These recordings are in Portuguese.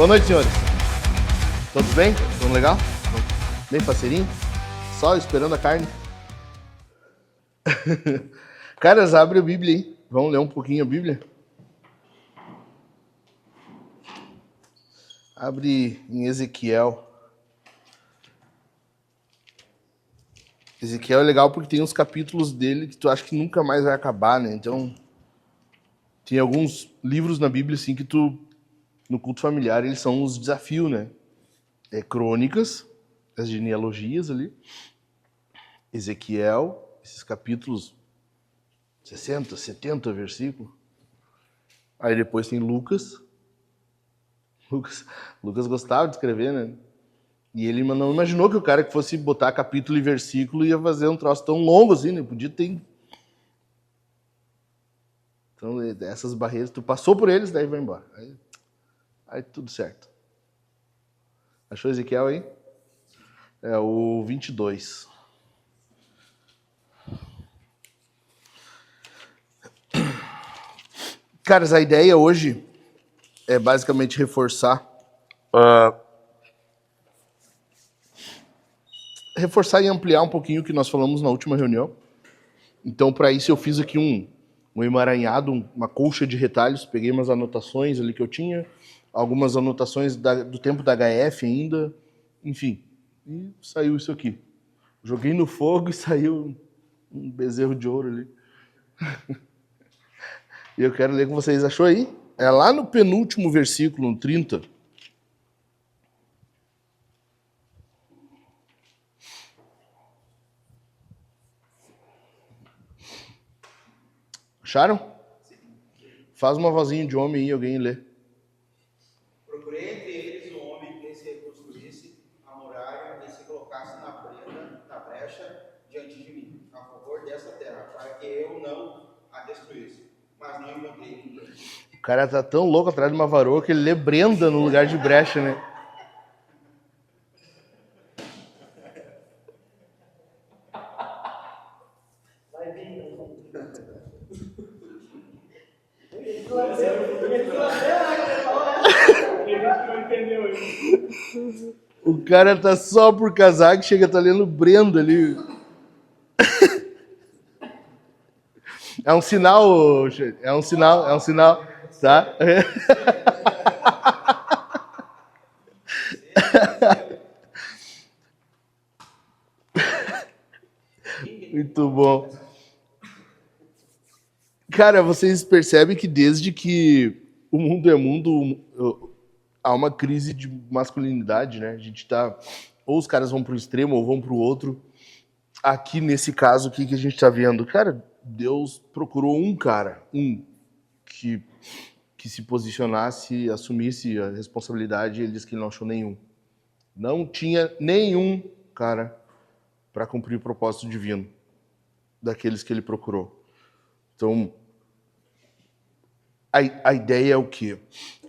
Boa noite, senhores. Todos bem? Tudo legal? Bem parceirinho? Só esperando a carne? Caras, abre a Bíblia aí. Vamos ler um pouquinho a Bíblia? Abre em Ezequiel. Ezequiel é legal porque tem uns capítulos dele que tu acha que nunca mais vai acabar, né? Então, tem alguns livros na Bíblia, assim, que tu, no culto familiar, eles são uns desafios, né? Crônicas, as genealogias ali. Ezequiel, esses capítulos, 60, 70 versículos. Aí depois tem Lucas. Lucas gostava de escrever, né? E ele não imaginou que o cara que fosse botar capítulo e versículo ia fazer um troço tão longo assim, né? Podia ter... Então, essas barreiras, tu passou por eles, daí vai embora. Aí tudo certo. Achou Ezequiel aí? É o 22. Caras, a ideia hoje é basicamente reforçar e ampliar um pouquinho o que nós falamos na última reunião. Então, para isso, eu fiz aqui um emaranhado, uma colcha de retalhos. Peguei umas anotações ali que eu tinha, algumas anotações do tempo da HF ainda, enfim. E saiu isso aqui. Joguei no fogo e saiu um bezerro de ouro ali. E eu quero ler com vocês. Achou aí? É lá no penúltimo versículo, no 30. Acharam? Faz uma vozinha de homem aí, alguém lê. Procurei entre eles um homem que se reconstruísse a muralha e se colocasse na brecha diante de mim, a favor dessa terra, para que eu não a destruísse. Mas não encontrei ninguém. O cara tá tão louco atrás de uma varoa que ele lê Brenda no lugar de brecha, né? Vai vir, O cara tá só por casar que chega a tá lendo Brenda ali. É um sinal, tá? Muito bom. Cara, vocês percebem que desde que o mundo é mundo, há uma crise de masculinidade, né? A gente tá... Ou os caras vão pro extremo ou vão pro outro. Aqui, nesse caso, o que a gente tá vendo? Cara, Deus procurou um cara, que se posicionasse, assumisse a responsabilidade, e ele disse que ele não achou nenhum. Não tinha nenhum cara para cumprir o propósito divino daqueles que ele procurou. Então, a ideia é o quê?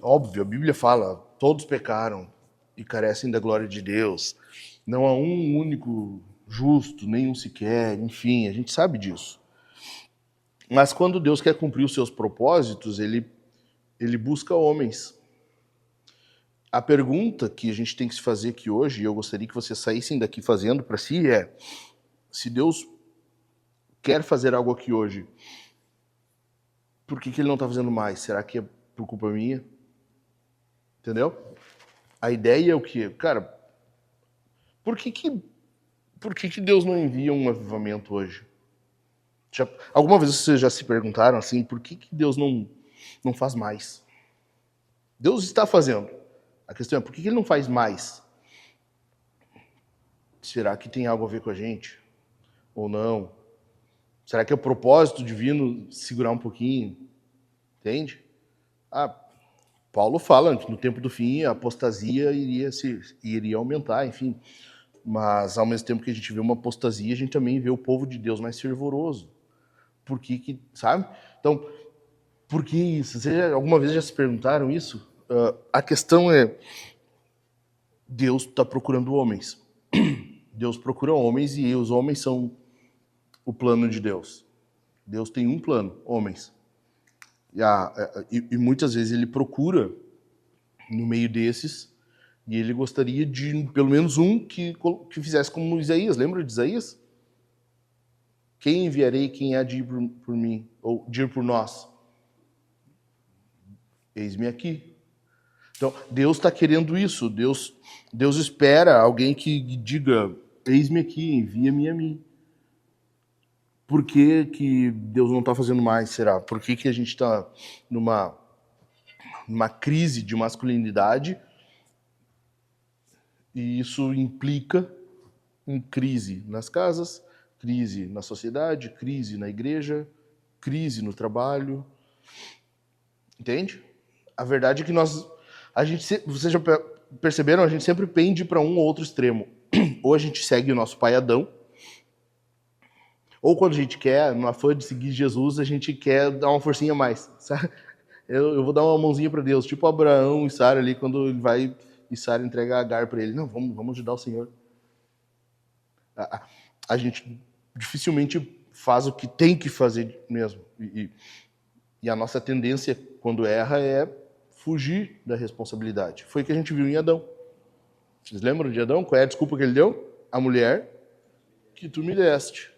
Óbvio, a Bíblia fala, todos pecaram e carecem da glória de Deus. Não há um único justo, nenhum sequer, enfim, a gente sabe disso. Mas quando Deus quer cumprir os seus propósitos, ele busca homens. A pergunta que a gente tem que se fazer aqui hoje, e eu gostaria que vocês saíssem daqui fazendo para si, é: se Deus quer fazer algo aqui hoje, por que ele não está fazendo mais? Será que é por culpa minha? Entendeu? A ideia é o quê? Cara, por que Deus não envia um avivamento hoje? Alguma vez vocês já se perguntaram assim, por que Deus não faz mais? Deus está fazendo. A questão é, por que ele não faz mais? Será que tem algo a ver com a gente? Ou não? Será que é o propósito divino segurar um pouquinho? Entende? Paulo fala que no tempo do fim a apostasia iria aumentar, enfim. Mas ao mesmo tempo que a gente vê uma apostasia, a gente também vê o povo de Deus mais fervoroso. Por que, sabe? Então, por que isso? Vocês alguma vez já se perguntaram isso? A questão é, Deus está procurando homens. Deus procura homens e os homens são o plano de Deus. Deus tem um plano, homens. E muitas vezes ele procura no meio desses, e ele gostaria de pelo menos um que fizesse como Isaías. Lembra de Isaías? Quem enviarei, quem há de ir por mim, ou de ir por nós? Eis-me aqui. Então, Deus está querendo isso. Deus espera alguém que diga, eis-me aqui, envia-me a mim. Por que Deus não está fazendo mais, será? Por que a gente está numa crise de masculinidade? E isso implica em crise nas casas, crise na sociedade, crise na igreja, crise no trabalho. Entende? A verdade é que vocês já perceberam, a gente sempre pende para um ou outro extremo. Ou a gente segue o nosso pai Adão, ou quando a gente quer, no afã de seguir Jesus, a gente quer dar uma forcinha a mais. Sabe? Eu vou dar uma mãozinha para Deus, tipo Abraão e Sara ali, quando ele vai e Sara entrega Agar para ele. Não, vamos ajudar o Senhor. A gente dificilmente faz o que tem que fazer mesmo. E a nossa tendência, quando erra, é fugir da responsabilidade. Foi o que a gente viu em Adão. Vocês lembram de Adão? Qual é a desculpa que ele deu? A mulher que tu me deste.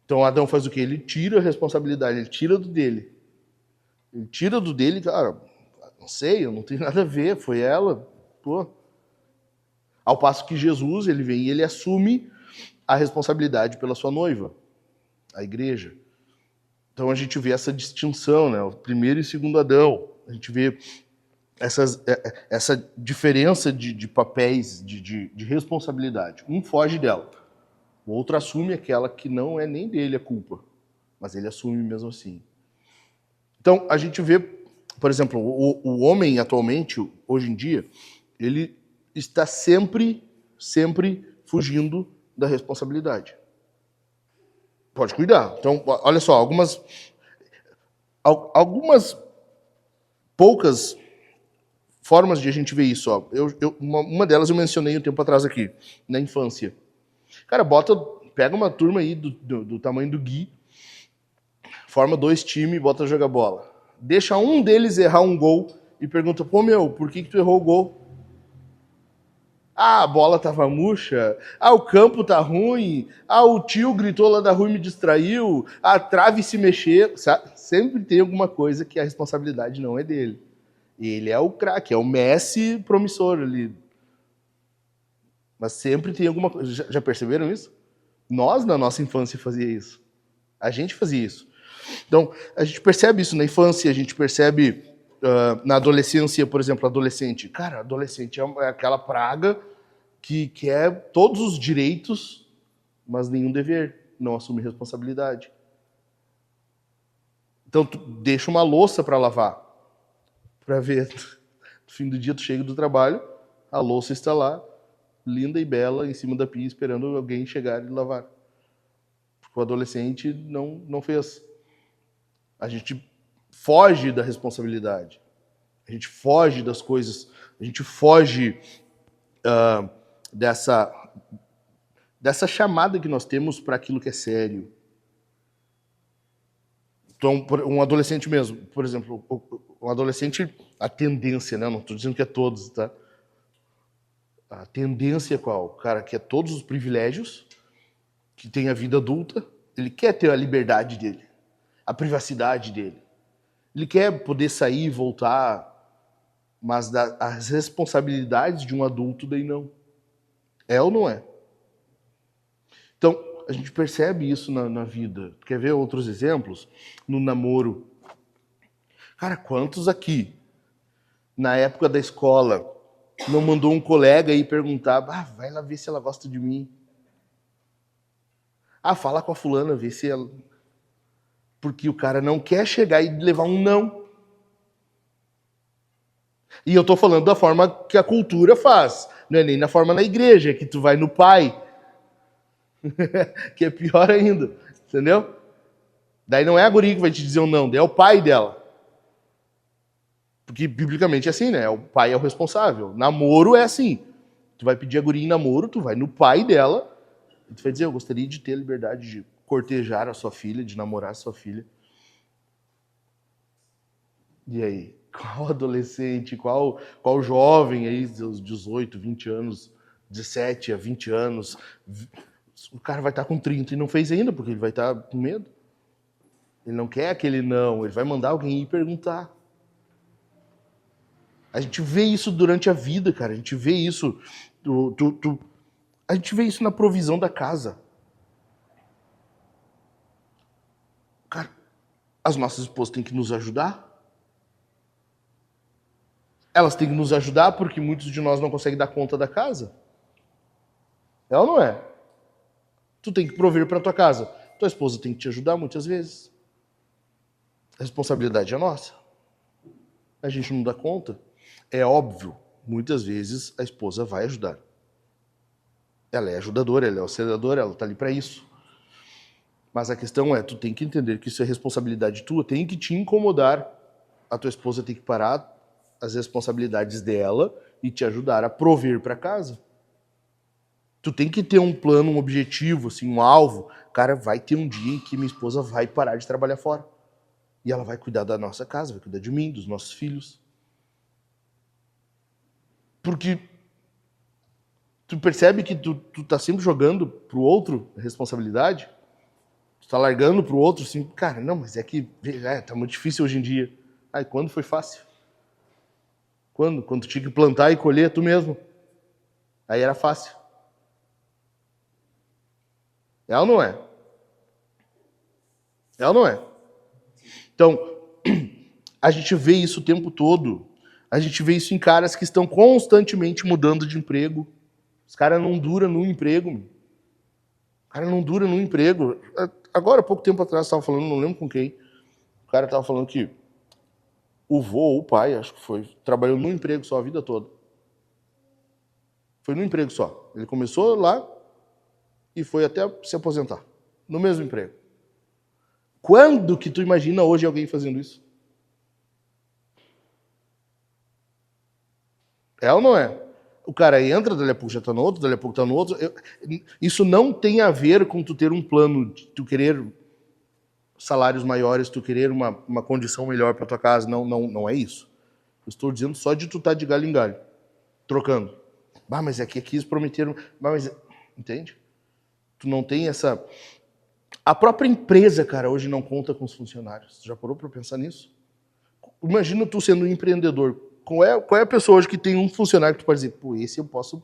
Então Adão faz o quê? Ele tira a responsabilidade, ele tira do dele. Ele tira do dele, cara, não sei, eu não tenho nada a ver, foi ela. Pô. Ao passo que Jesus, ele vem e ele assume a responsabilidade pela sua noiva, a igreja. Então a gente vê essa distinção, né? O primeiro e segundo Adão. A gente vê essa diferença de papéis, de responsabilidade. Um foge dela. O outro assume aquela que não é nem dele a culpa. Mas ele assume mesmo assim. Então a gente vê, por exemplo, o homem atualmente, hoje em dia, ele está sempre fugindo da responsabilidade. Pode cuidar. Então, olha só, algumas poucas formas de a gente ver isso. Ó. Uma delas eu mencionei um tempo atrás aqui, na infância. Cara, pega uma turma aí do tamanho do Gui, forma 2 times e bota jogar bola. Deixa um deles errar um gol e pergunta, pô, por que tu errou o gol? Ah, a bola tava murcha. Ah, o campo tá ruim. Ah, o tio gritou lá da rua e me distraiu. A trave se mexeu. Sempre tem alguma coisa que a responsabilidade não é dele. E ele é o craque, é o Messi promissor ali. Mas sempre tem alguma coisa. Já perceberam isso? Nós, na nossa infância, fazia isso. A gente fazia isso. Então, a gente percebe isso na infância, a gente percebe na adolescência, por exemplo, adolescente. Cara, adolescente é aquela praga que quer todos os direitos, mas nenhum dever, não assume responsabilidade. Então, tu deixa uma louça para lavar, para ver, no fim do dia tu chega do trabalho, a louça está lá, linda e bela, em cima da pia, esperando alguém chegar e lavar. Porque o adolescente não fez. A gente foge da responsabilidade. A gente foge das coisas. A gente foge dessa chamada que nós temos para aquilo que é sério. Então, um adolescente mesmo, por exemplo, um adolescente, a tendência, né? Não estou dizendo que é todos, tá? A tendência é qual? O cara quer todos os privilégios, que tem a vida adulta, ele quer ter a liberdade dele, a privacidade dele. Ele quer poder sair e voltar, mas as responsabilidades de um adulto daí não. É ou não é? Então, a gente percebe isso na vida. Quer ver outros exemplos? No namoro. Cara, quantos aqui, na época da escola, não mandou um colega aí perguntar, vai lá ver se ela gosta de mim. Fala com a fulana, ver se ela... Porque o cara não quer chegar e levar um não. E eu tô falando da forma que a cultura faz. Não é nem na forma na igreja, que tu vai no pai. Que é pior ainda. Entendeu? Daí não é a guria que vai te dizer um não, daí é o pai dela. Porque biblicamente é assim, né? O pai é o responsável. Namoro é assim. Tu vai pedir a guria em namoro, tu vai no pai dela, e tu vai dizer, eu gostaria de ter a liberdade de cortejar a sua filha, de namorar a sua filha. E aí? qual adolescente, qual jovem aí, dos 18, 20 anos, 17 a 20 anos, o cara vai estar com 30 e não fez ainda, porque ele vai estar com medo. Ele não quer aquele não, ele vai mandar alguém ir perguntar. A gente vê isso durante a vida, cara. A gente vê isso. A gente vê isso na provisão da casa. Cara, as nossas esposas têm que nos ajudar. Elas têm que nos ajudar porque muitos de nós não conseguem dar conta da casa. É ou não é? Tu tem que prover para tua casa. Tua esposa tem que te ajudar muitas vezes. A responsabilidade é nossa. A gente não dá conta. É óbvio, muitas vezes a esposa vai ajudar. Ela é ajudadora, ela é auxiliadora, ela está ali para isso. Mas a questão é, tu tem que entender que isso é responsabilidade tua, tem que te incomodar. A tua esposa tem que parar as responsabilidades dela e te ajudar a prover para casa. Tu tem que ter um plano, um objetivo, assim, um alvo. Cara, vai ter um dia em que minha esposa vai parar de trabalhar fora. E ela vai cuidar da nossa casa, vai cuidar de mim, dos nossos filhos. Porque tu percebe que tu tá sempre jogando pro outro a responsabilidade? Tu tá largando pro outro assim, cara, não, mas é que tá muito difícil hoje em dia. Ai, quando foi fácil? Quando? Quando tu tinha que plantar e colher tu mesmo. Aí era fácil. É ou não é? É ou não é? Então, a gente vê isso o tempo todo. A gente vê isso em caras que estão constantemente mudando de emprego. Os caras não duram no emprego. O cara não dura no emprego. Agora, pouco tempo atrás, estava falando, não lembro com quem, o cara estava falando que o vô ou o pai, acho que foi, trabalhou num emprego só a vida toda. Foi num emprego só. Ele começou lá e foi até se aposentar. No mesmo emprego. Quando que tu imagina hoje alguém fazendo isso? É ou não é? O cara entra, dali a pouco já tá no outro, dali a pouco tá no outro. Isso não tem a ver com tu ter um plano, de tu querer salários maiores, tu querer uma condição melhor para tua casa. Não é isso. Eu estou dizendo só de tu estar de galho em galho, trocando. Bah, mas aqui eles prometeram... mas entende? Tu não tem essa... A própria empresa, cara, hoje não conta com os funcionários. Tu já parou para pensar nisso? Imagina tu sendo um empreendedor. Qual é a pessoa hoje que tem um funcionário que tu pode dizer, pô, esse eu posso...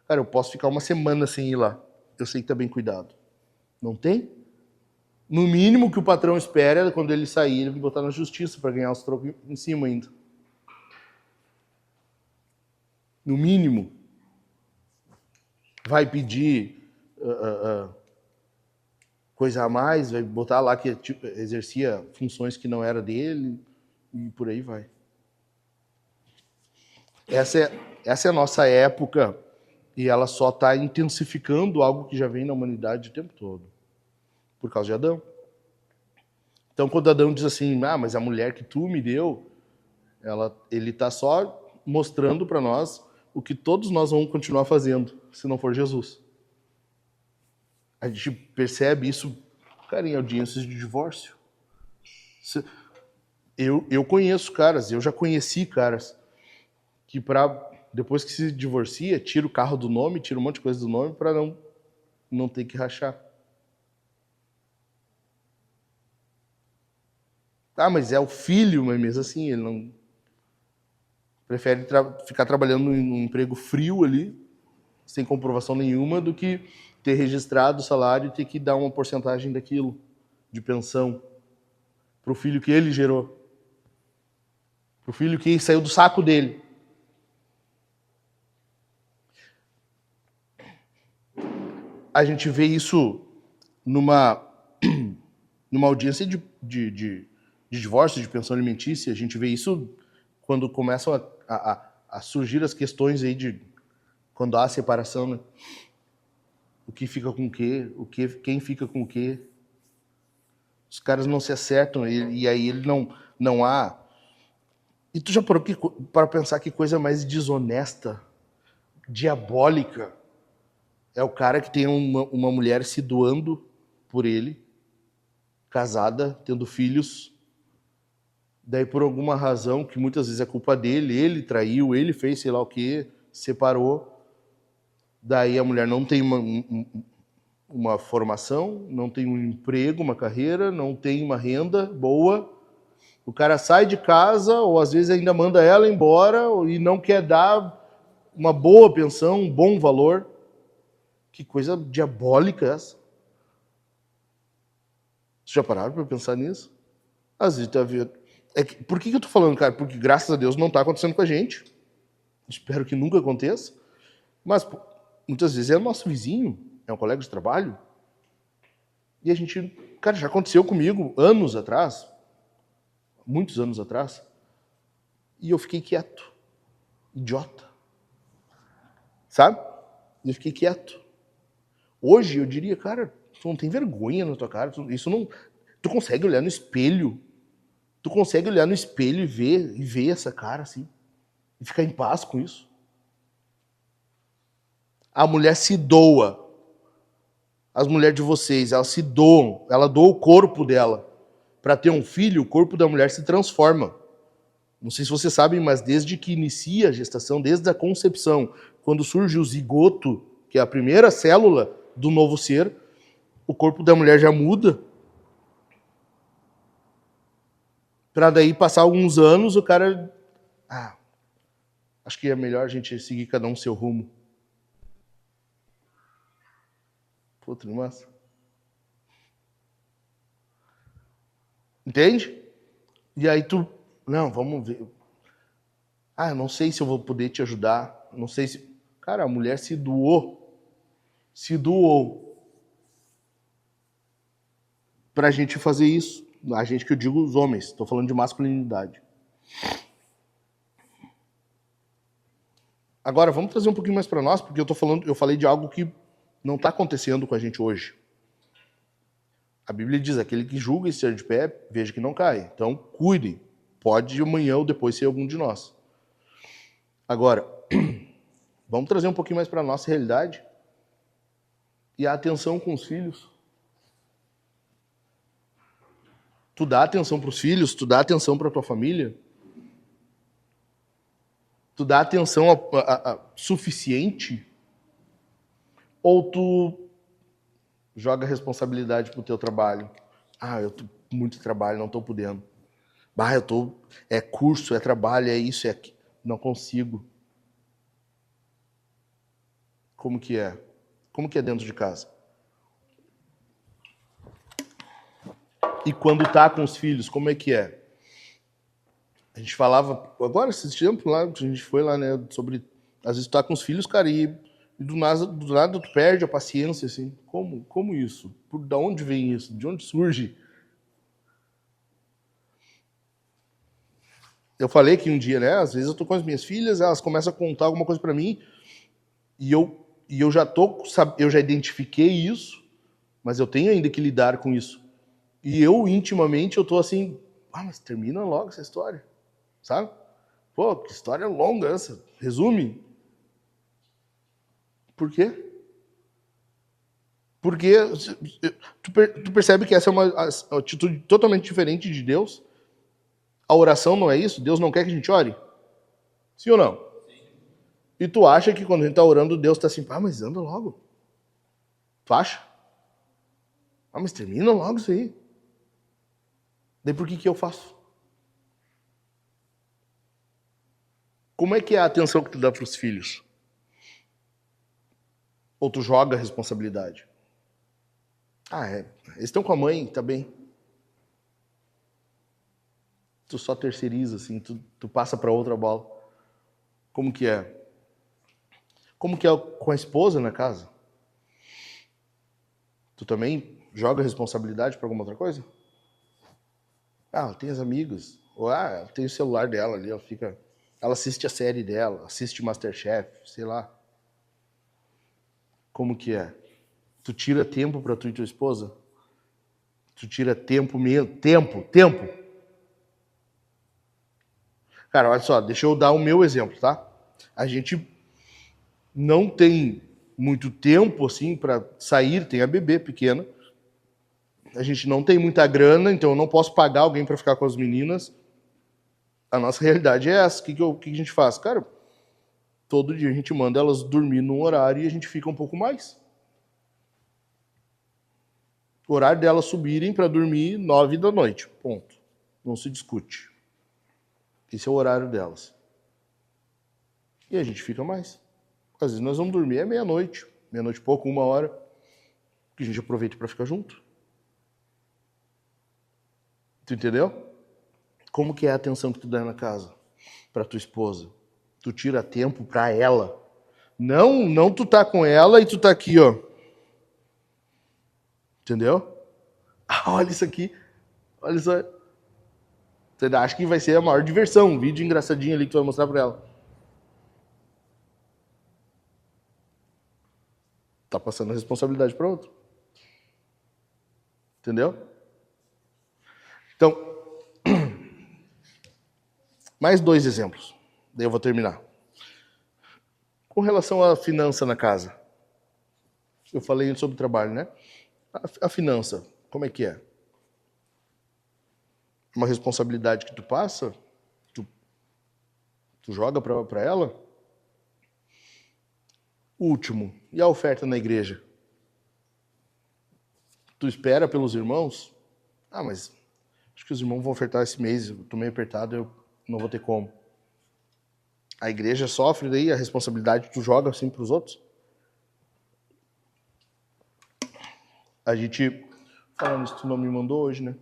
Cara, eu posso ficar uma semana sem ir lá. Eu sei que tá bem cuidado. Não tem? No mínimo que o patrão espera é quando ele sair, ele vai botar na justiça para ganhar os trocos em cima ainda. No mínimo. Vai pedir coisa a mais, vai botar lá que tipo, exercia funções que não era dele e por aí vai. Essa é a nossa época e ela só está intensificando algo que já vem na humanidade o tempo todo. Por causa de Adão. Então, quando Adão diz assim, mas a mulher que tu me deu, ele está só mostrando para nós o que todos nós vamos continuar fazendo, se não for Jesus. A gente percebe isso, cara, em audiências de divórcio. Eu conheço caras, eu já conheci caras que depois que se divorcia, tira o carro do nome, tira um monte de coisa do nome para não ter que rachar. Mas é o filho, mas mesmo assim, ele não... Prefere ficar trabalhando num emprego frio ali, sem comprovação nenhuma, do que ter registrado o salário e ter que dar uma porcentagem daquilo, de pensão, para o filho que ele gerou. Para o filho que saiu do saco dele. A gente vê isso numa audiência de divórcio, de pensão alimentícia. A gente vê isso quando começam a surgir as questões aí de quando há separação, né? O que fica com o quê? Quem fica com o quê? Os caras não se acertam e aí ele não há... E tu já parou para pensar que coisa mais desonesta, diabólica, é o cara que tem uma mulher se doando por ele, casada, tendo filhos, Daí, por alguma razão, que muitas vezes é culpa dele, ele traiu, ele fez sei lá o quê, separou. Daí a mulher não tem uma formação, não tem um emprego, uma carreira, não tem uma renda boa. O cara sai de casa, ou às vezes ainda manda ela embora, e não quer dar uma boa pensão, um bom valor. Que coisa diabólica é essa? Vocês já pararam para pensar nisso? Às vezes tá vendo. Por que eu tô falando, cara? Porque graças a Deus não está acontecendo com a gente. Espero que nunca aconteça. Mas muitas vezes é o nosso vizinho, é um colega de trabalho. E a gente... Cara, já aconteceu comigo anos atrás, muitos anos atrás, e eu fiquei quieto. Idiota. Sabe? Eu fiquei quieto. Hoje eu diria, cara, tu não tem vergonha na tua cara, isso não... Tu consegue olhar no espelho, e ver essa cara assim, e ficar em paz com isso. A mulher se doa. As mulheres de vocês, elas se doam, ela doa o corpo dela. Para ter um filho, o corpo da mulher se transforma. Não sei se vocês sabem, mas desde que inicia a gestação, desde a concepção, quando surge o zigoto, que é a primeira célula do novo ser, o corpo da mulher já muda. Para daí passar alguns anos, o cara... acho que é melhor a gente seguir cada um seu rumo. Puta, massa. Entende? E aí tu... Não, vamos ver. Eu não sei se eu vou poder te ajudar. Não sei se... Cara, a mulher se doou. Se doou. Pra gente fazer isso. A gente que eu digo os homens. Estou falando de masculinidade. Agora, vamos trazer um pouquinho mais para nós, porque eu falei de algo que não está acontecendo com a gente hoje. A Bíblia diz, aquele que julga e esteja de pé, veja que não cai. Então, cuidem. Pode amanhã ou depois ser algum de nós. Agora, vamos trazer um pouquinho mais para a nossa realidade. E a atenção com os filhos. Tu dá atenção para os filhos? Tu dá atenção para a tua família? Tu dá atenção suficiente? Ou tu joga a responsabilidade pro teu trabalho? Eu tô com muito trabalho, não tô podendo. É curso, é trabalho, é isso, é aquilo. Não consigo. Como que é? Como que é dentro de casa? E quando tá com os filhos, como é que é? A gente falava, agora, esses tempos lá, a gente foi lá, né, sobre, às vezes tu tá com os filhos, cara, e do nada tu perde a paciência, assim. Como isso? Da onde vem isso? De onde surge? Eu falei que um dia, né, às vezes eu tô com as minhas filhas, elas começam a contar alguma coisa pra mim, e eu já identifiquei isso, mas eu tenho ainda que lidar com isso. E eu, intimamente, eu tô assim, mas termina logo essa história, sabe? Pô, que história longa essa. Resume. Por quê? Porque tu percebe que essa é uma atitude totalmente diferente de Deus? A oração não é isso? Deus não quer que a gente ore? Sim ou não? Sim. E tu acha que quando a gente está orando, Deus está assim, mas anda logo. Tu acha? Mas termina logo isso aí. Daí por que eu faço? Como é que é a atenção que tu dá para os filhos? Ou tu joga a responsabilidade? Eles estão com a mãe, tá bem. Tu só terceiriza, assim, tu passa para outra bola. Como que é? Como que é com a esposa na casa? Tu também joga a responsabilidade para alguma outra coisa? Ela tem as amigas. Ou ela tem o celular dela ali, ela assiste a série dela, assiste MasterChef, sei lá. Como que é? Tu tira tempo para tu e tua esposa? Tu tira tempo mesmo? Tempo. Cara, olha só, deixa eu dar o meu exemplo, tá? A gente não tem muito tempo, assim, para sair, tem a bebê pequena. A gente não tem muita grana, então eu não posso pagar alguém para ficar com as meninas. A nossa realidade é essa. O que a gente faz? Cara, todo dia a gente manda elas dormir num horário e a gente fica um pouco mais. O horário delas subirem para dormir 9 da noite. Ponto. Não se discute. Esse é o horário delas. E a gente fica mais. Às vezes nós vamos dormir meia-noite e pouco, 1 hora, que a gente aproveita para ficar junto. Tu entendeu? Como que é a atenção que tu dá na casa para tua esposa? Tu tira tempo para ela. Não tu tá com ela e tu tá aqui, ó. Entendeu? Ah, olha isso aqui. Olha só. Você acha que vai ser a maior diversão, um vídeo engraçadinho ali que tu vai mostrar para ela. Tá passando a responsabilidade para outro. Entendeu? Então, mais 2 exemplos. Daí eu vou terminar. Com relação à finança na casa. Eu falei sobre trabalho, né? A finança, como é que é? Uma responsabilidade que tu passa? Tu joga para ela? Último, e a oferta na igreja? Tu espera pelos irmãos? Ah, mas acho que os irmãos vão ofertar esse mês, eu tô meio apertado, eu não vou ter como. A igreja sofre daí a responsabilidade que tu joga assim para os outros? A gente, falando isso, tu não me mandou hoje, né?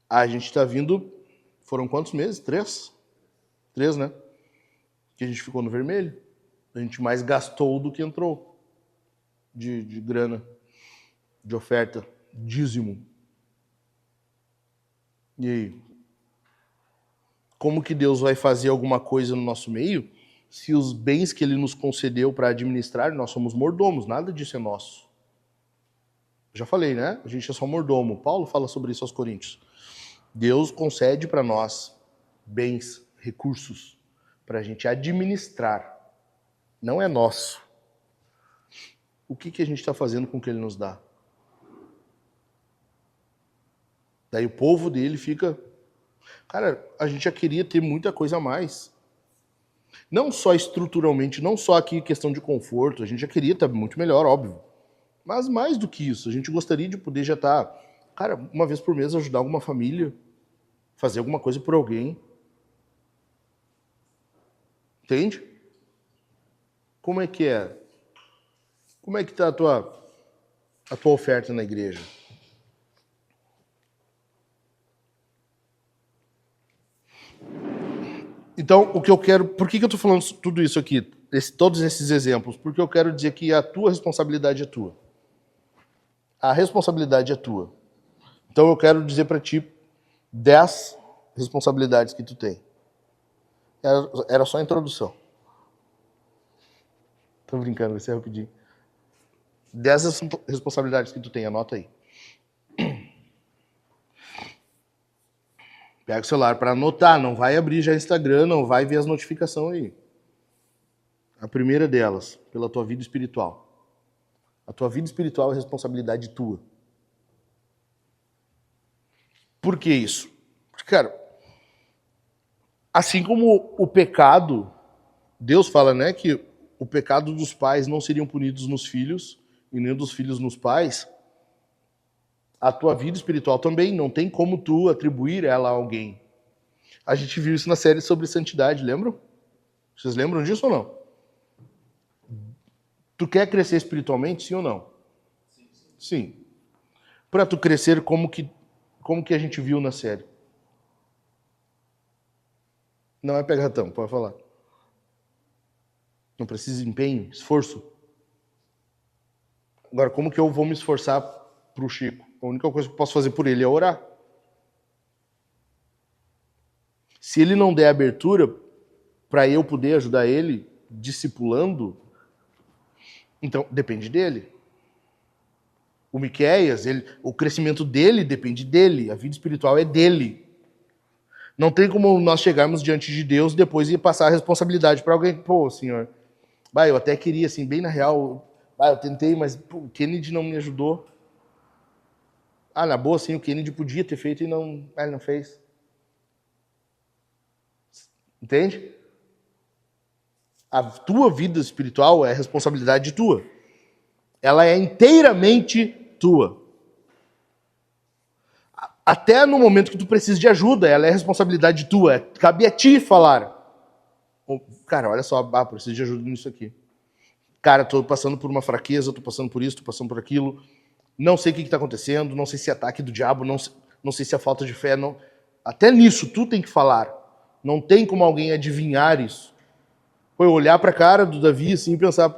A gente tá vindo, foram quantos meses? 3? 3, né? Que a gente ficou no vermelho. A gente mais gastou do que entrou de grana, de oferta, dízimo. E aí? Como que Deus vai fazer alguma coisa no nosso meio se os bens que Ele nos concedeu para administrar, nós somos mordomos, nada disso é nosso. Já falei, né? A gente é só mordomo. Paulo fala sobre isso aos Coríntios. Deus concede para nós bens, recursos, para a gente administrar. Não é nosso. O que a gente está fazendo com o que Ele nos dá? Daí o povo dele fica... Cara, a gente já queria ter muita coisa a mais. Não só estruturalmente, não só aqui questão de conforto, a gente já queria estar muito melhor, óbvio. Mas mais do que isso, a gente gostaria de poder já estar, cara, uma vez por mês ajudar alguma família, fazer alguma coisa por alguém. Entende? Como é que é? Como é que está a tua oferta na igreja? Então, o que eu quero... Por que eu estou falando tudo isso aqui? Todos esses exemplos? Porque eu quero dizer que a tua responsabilidade é tua. A responsabilidade é tua. Então, eu quero dizer para ti 10 responsabilidades que tu tem. Era só a introdução. Tô brincando, vai ser rapidinho. 10 responsabilidades que tu tem, anota aí. Pega o celular para anotar, não vai abrir já Instagram, não vai ver as notificações aí. A primeira delas, pela tua vida espiritual. A tua vida espiritual é responsabilidade tua. Por que isso? Porque, cara, assim como o pecado, Deus fala, né, que o pecado dos pais não seriam punidos nos filhos e nem dos filhos nos pais, a tua vida espiritual também não tem como tu atribuir ela a alguém. A gente viu isso na série sobre santidade, lembram? Vocês lembram disso ou não? Tu quer crescer espiritualmente, sim ou não? Sim. Para tu crescer, como que a gente viu na série? Não é pegar ratão, pode falar. Não precisa de empenho, esforço. Agora, como que eu vou me esforçar pro Chico? A única coisa que eu posso fazer por ele é orar. Se ele não der abertura para eu poder ajudar ele, discipulando, então depende dele. O Miqueias, o crescimento dele depende dele, a vida espiritual é dele. Não tem como nós chegarmos diante de Deus depois e passar a responsabilidade para alguém. Pô, senhor, eu até queria, assim, bem na real, eu tentei, mas o Kennedy não me ajudou. Ah, na boa, sim, o Kennedy podia ter feito e não, ele não fez. Entende? A tua vida espiritual é responsabilidade tua. Ela é inteiramente tua. Até no momento que tu precisa de ajuda, ela é responsabilidade tua. Cabe a ti falar. Cara, olha só, preciso de ajuda nisso aqui. Cara, tô passando por uma fraqueza, tô passando por isso, tô passando por aquilo. Não sei o que está acontecendo, não sei se é ataque do diabo, não sei se é falta de fé. Não. Até nisso, tu tem que falar. Não tem como alguém adivinhar isso. Foi olhar para a cara do Davi assim e pensar,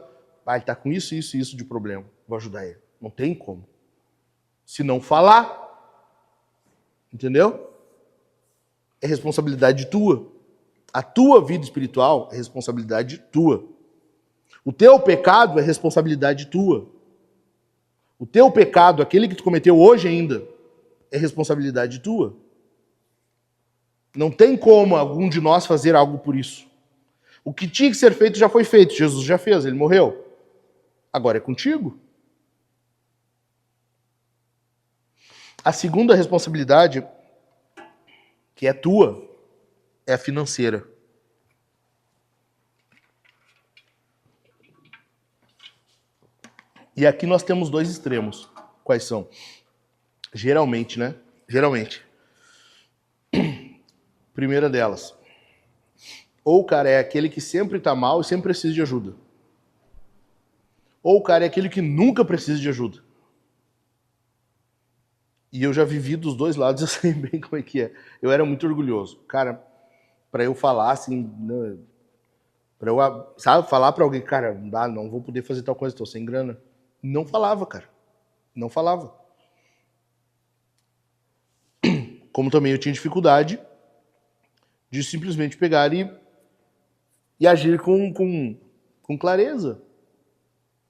ele está com isso, isso e isso de problema. Vou ajudar ele. Não tem como. Se não falar, entendeu? É responsabilidade tua. A tua vida espiritual é responsabilidade tua. O teu pecado é responsabilidade tua. O teu pecado, aquele que tu cometeu hoje ainda, é responsabilidade tua. Não tem como algum de nós fazer algo por isso. O que tinha que ser feito já foi feito. Jesus já fez, ele morreu. Agora é contigo. A segunda responsabilidade, que é tua, é a financeira. E aqui nós temos dois extremos. Quais são? Geralmente, né? Geralmente. Primeira delas. Ou o cara é aquele que sempre tá mal e sempre precisa de ajuda. Ou o cara é aquele que nunca precisa de ajuda. E eu já vivi dos dois lados, eu sei bem como é que é. Eu era muito orgulhoso. Cara, para eu falar assim, para eu, sabe, falar para alguém, cara, não vou poder fazer tal coisa, tô sem grana. Não falava, cara. Não falava. Como também eu tinha dificuldade de simplesmente pegar e agir com clareza.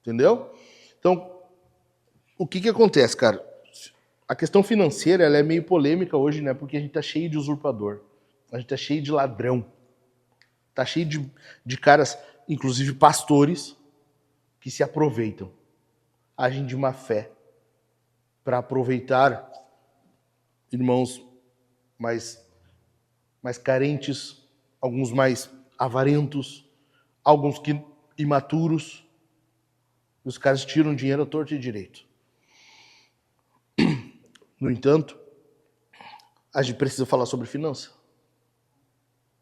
Entendeu? Então, o que acontece, cara? A questão financeira ela é meio polêmica hoje, né? Porque a gente tá cheio de usurpador. A gente tá cheio de ladrão. Tá cheio de caras, inclusive pastores, que se aproveitam. Agem de má fé para aproveitar irmãos mais carentes, alguns mais avarentos, alguns que imaturos. Os caras tiram dinheiro à torta e direito. No entanto, a gente precisa falar sobre finança.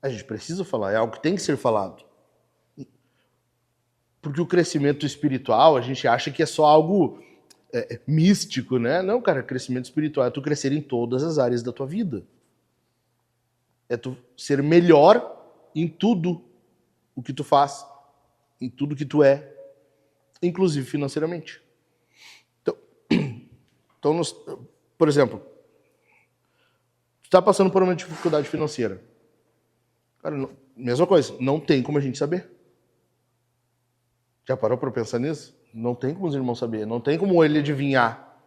A gente precisa falar, é algo que tem que ser falado. Porque o crescimento espiritual, a gente acha que é só algo místico, né? Não, cara, crescimento espiritual é tu crescer em todas as áreas da tua vida. É tu ser melhor em tudo o que tu faz, em tudo que tu é, inclusive financeiramente. Então por exemplo, tu tá passando por uma dificuldade financeira. Cara, mesma coisa, não tem como a gente saber. Já parou para pensar nisso? Não tem como os irmãos saber, não tem como ele adivinhar.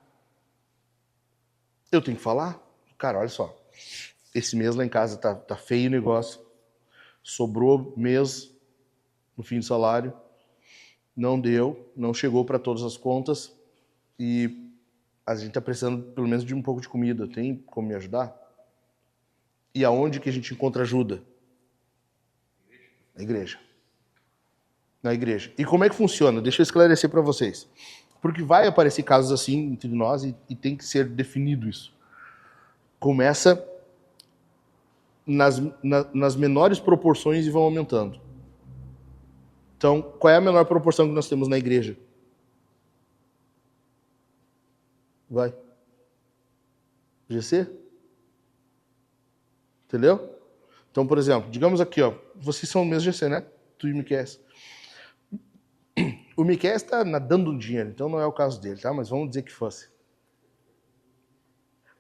Eu tenho que falar. Cara, olha só, esse mês lá em casa tá feio o negócio. Sobrou mês no fim do salário. Não deu, não chegou para todas as contas. E a gente tá precisando pelo menos de um pouco de comida. Tem como me ajudar? E aonde que a gente encontra ajuda? Na igreja. Na igreja. E como é que funciona? Deixa eu esclarecer para vocês. Porque vai aparecer casos assim entre nós e tem que ser definido isso. Começa nas menores proporções e vão aumentando. Então, qual é a menor proporção que nós temos na igreja? Vai. GC? Entendeu? Então, por exemplo, digamos aqui, ó, vocês são o mesmo GC, né? Tu e o Miquel. O Miquel está nadando no dinheiro, então não é o caso dele, tá? Mas vamos dizer que fosse.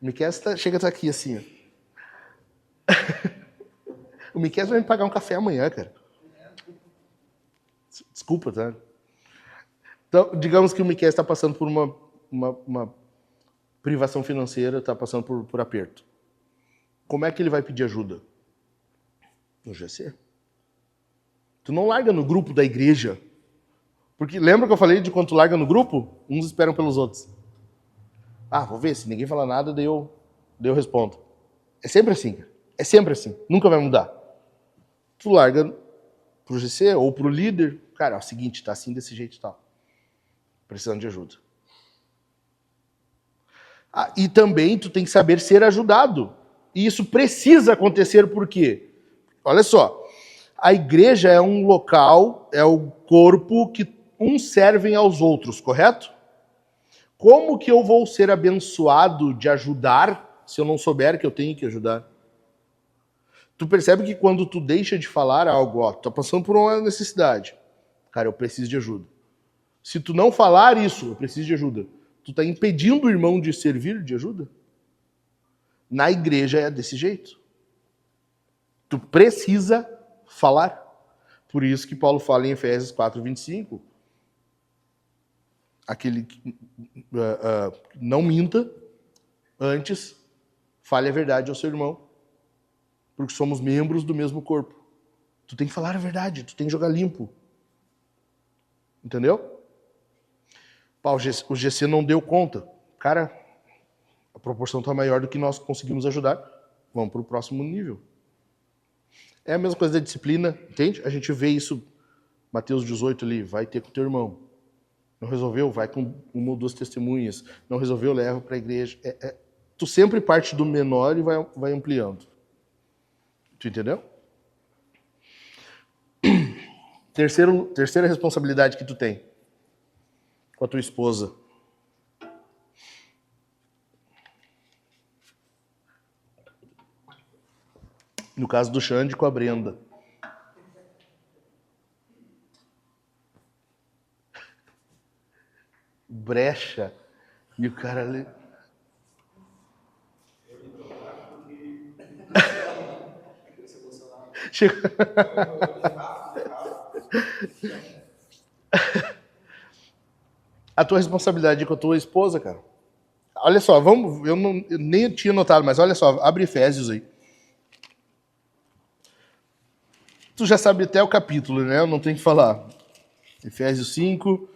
O Miquel chega a estar aqui assim, ó. O Miquel vai me pagar um café amanhã, cara. Desculpa, tá? Então, digamos que o Miquel está passando por uma privação financeira, está passando por aperto. Como é que ele vai pedir ajuda? No GC. Tu não larga no grupo da igreja. Porque lembra que eu falei de quando tu larga no grupo? Uns esperam pelos outros. Ah, vou ver, se ninguém falar nada, daí eu respondo. É sempre assim, cara. É sempre assim. Nunca vai mudar. Tu larga pro GC ou pro líder. Cara, é o seguinte, tá assim, desse jeito e tal. Precisando de ajuda. Ah, e também tu tem que saber ser ajudado. E isso precisa acontecer por quê? Olha só. A igreja é um local, é o corpo que uns servem aos outros, correto? Como que eu vou ser abençoado de ajudar se eu não souber que eu tenho que ajudar? Tu percebe que quando tu deixa de falar algo, ó, tu tá passando por uma necessidade. Cara, eu preciso de ajuda. Se tu não falar isso, eu preciso de ajuda, tu tá impedindo o irmão de servir de ajuda? Na igreja é desse jeito. Tu precisa falar. Por isso que Paulo fala em Efésios 4:25, aquele que não minta, antes fale a verdade ao seu irmão, porque somos membros do mesmo corpo. Tu tem que falar a verdade, tu tem que jogar limpo. Entendeu? O GC não deu conta. Cara, a proporção está maior do que nós conseguimos ajudar. Vamos para o próximo nível. É a mesma coisa da disciplina, entende? A gente vê isso, Mateus 18 ali, vai ter com o teu irmão. Não resolveu? Vai com uma ou duas testemunhas. Não resolveu? Leva para a igreja. Tu sempre parte do menor e vai ampliando. Tu entendeu? Terceira responsabilidade que tu tem com a tua esposa. No caso do Xande, com a Brenda. Brecha. E o cara ali... A tua responsabilidade com a tua esposa, cara. Olha só, eu nem tinha notado, mas olha só, abre Efésios aí. Tu já sabe até o capítulo, né? Eu não tenho que falar. Efésios 5,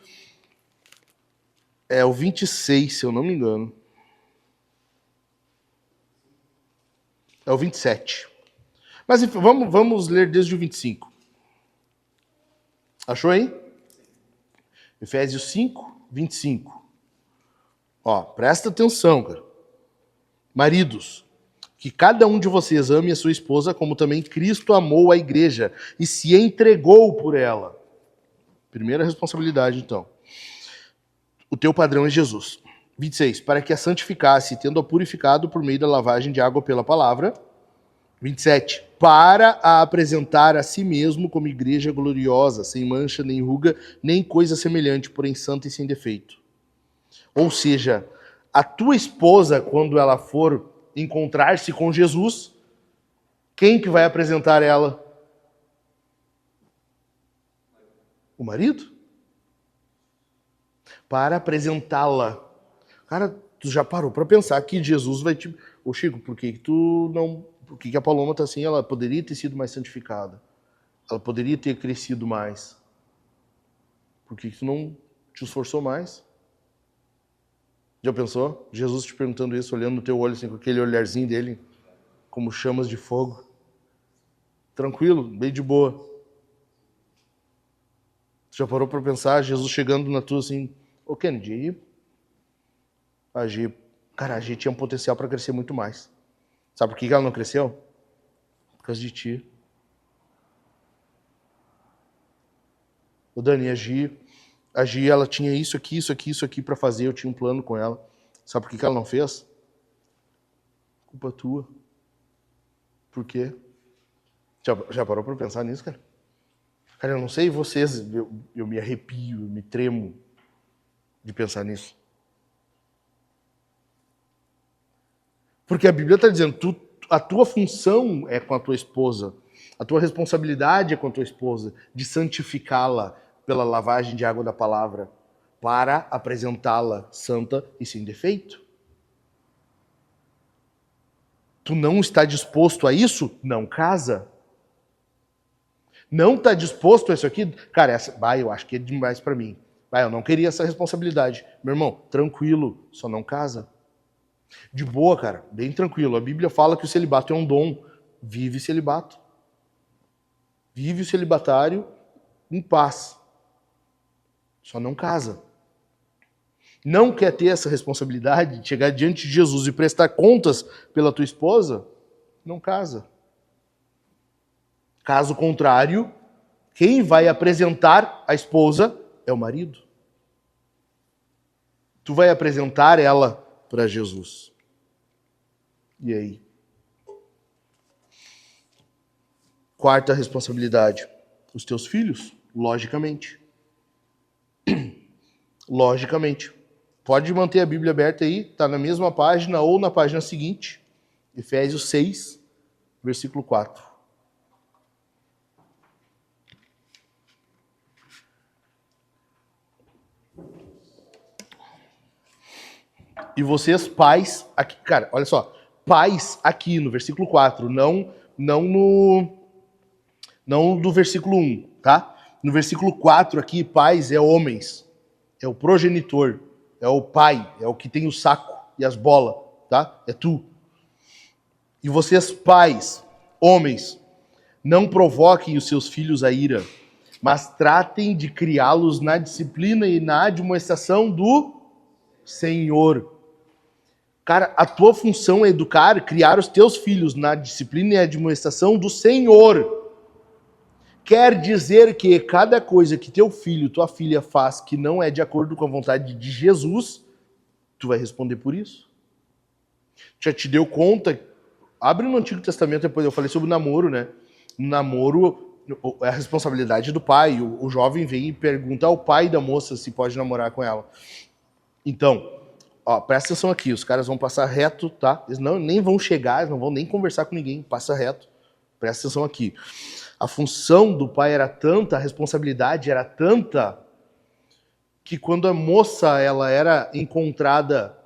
é o 26, se eu não me engano. É o 27. Mas enfim, vamos ler desde o 25. Achou aí? Efésios 5, 25. Ó, presta atenção, cara. Maridos, que cada um de vocês ame a sua esposa como também Cristo amou a igreja e se entregou por ela. Primeira responsabilidade, então. O teu padrão é Jesus. 26. Para que a santificasse, tendo-a purificado por meio da lavagem de água pela palavra. 27. Para a apresentar a si mesmo como igreja gloriosa, sem mancha, nem ruga, nem coisa semelhante, porém santa e sem defeito. Ou seja, a tua esposa, quando ela for encontrar-se com Jesus, quem que vai apresentar ela? O marido? Para apresentá-la. Cara, tu já parou para pensar que Jesus vai te... Ô Chico, por que tu não... Por que a Paloma tá assim? Ela poderia ter sido mais santificada. Ela poderia ter crescido mais. Por que tu não te esforçou mais? Já pensou? Jesus te perguntando isso, olhando no teu olho, assim, com aquele olharzinho dele, como chamas de fogo. Tranquilo, bem de boa. Tu já parou para pensar, Jesus chegando na tua assim, ô Kennedy, a Gi tinha um potencial para crescer muito mais. Sabe por que ela não cresceu? Por causa de ti. O Dani, a Gi, ela tinha isso aqui para fazer, eu tinha um plano com ela. Sabe por que ela não fez? Culpa tua. Por quê? Já parou para pensar nisso, cara? Cara, eu não sei vocês, eu me arrepio, eu me tremo de pensar nisso. Porque a Bíblia está dizendo, a tua função é com a tua esposa, a tua responsabilidade é com a tua esposa, de santificá-la pela lavagem de água da palavra, para apresentá-la santa e sem defeito. Tu não está disposto a isso? Não casa. Não está disposto a isso aqui? Cara, eu acho que é demais para mim. Eu não queria essa responsabilidade. Meu irmão, tranquilo, só não casa. De boa, cara, bem tranquilo. A Bíblia fala que o celibato é um dom. Vive celibato. Vive o celibatário em paz. Só não casa. Não quer ter essa responsabilidade de chegar diante de Jesus e prestar contas pela tua esposa? Não casa. Caso contrário, quem vai apresentar a esposa é o marido. Tu vai apresentar ela para Jesus. E aí? Quarta responsabilidade, os teus filhos, logicamente. Logicamente. Pode manter a Bíblia aberta aí, está na mesma página ou na página seguinte, Efésios 6, versículo 4. E vocês, pais, aqui, cara, olha só, pais aqui no versículo 4, não do versículo 1, tá? No versículo 4 aqui, pais é homens, é o progenitor, é o pai, é o que tem o saco e as bolas, tá? É tu. E vocês, pais, homens, não provoquem os seus filhos à ira, mas tratem de criá-los na disciplina e na admoestação do Senhor. Cara, a tua função é educar, criar os teus filhos na disciplina e admoestação do Senhor. Quer dizer que cada coisa que teu filho, tua filha faz que não é de acordo com a vontade de Jesus, tu vai responder por isso. Já te deu conta? Abre no Antigo Testamento, depois eu falei sobre o namoro, né? No namoro, é a responsabilidade do pai. O jovem vem e pergunta ao pai da moça se pode namorar com ela. Então, ó, presta atenção aqui, os caras vão passar reto, tá? Eles nem vão chegar, eles não vão nem conversar com ninguém, passa reto. Presta atenção aqui. A função do pai era tanta, a responsabilidade era tanta, que quando a moça ela era encontrada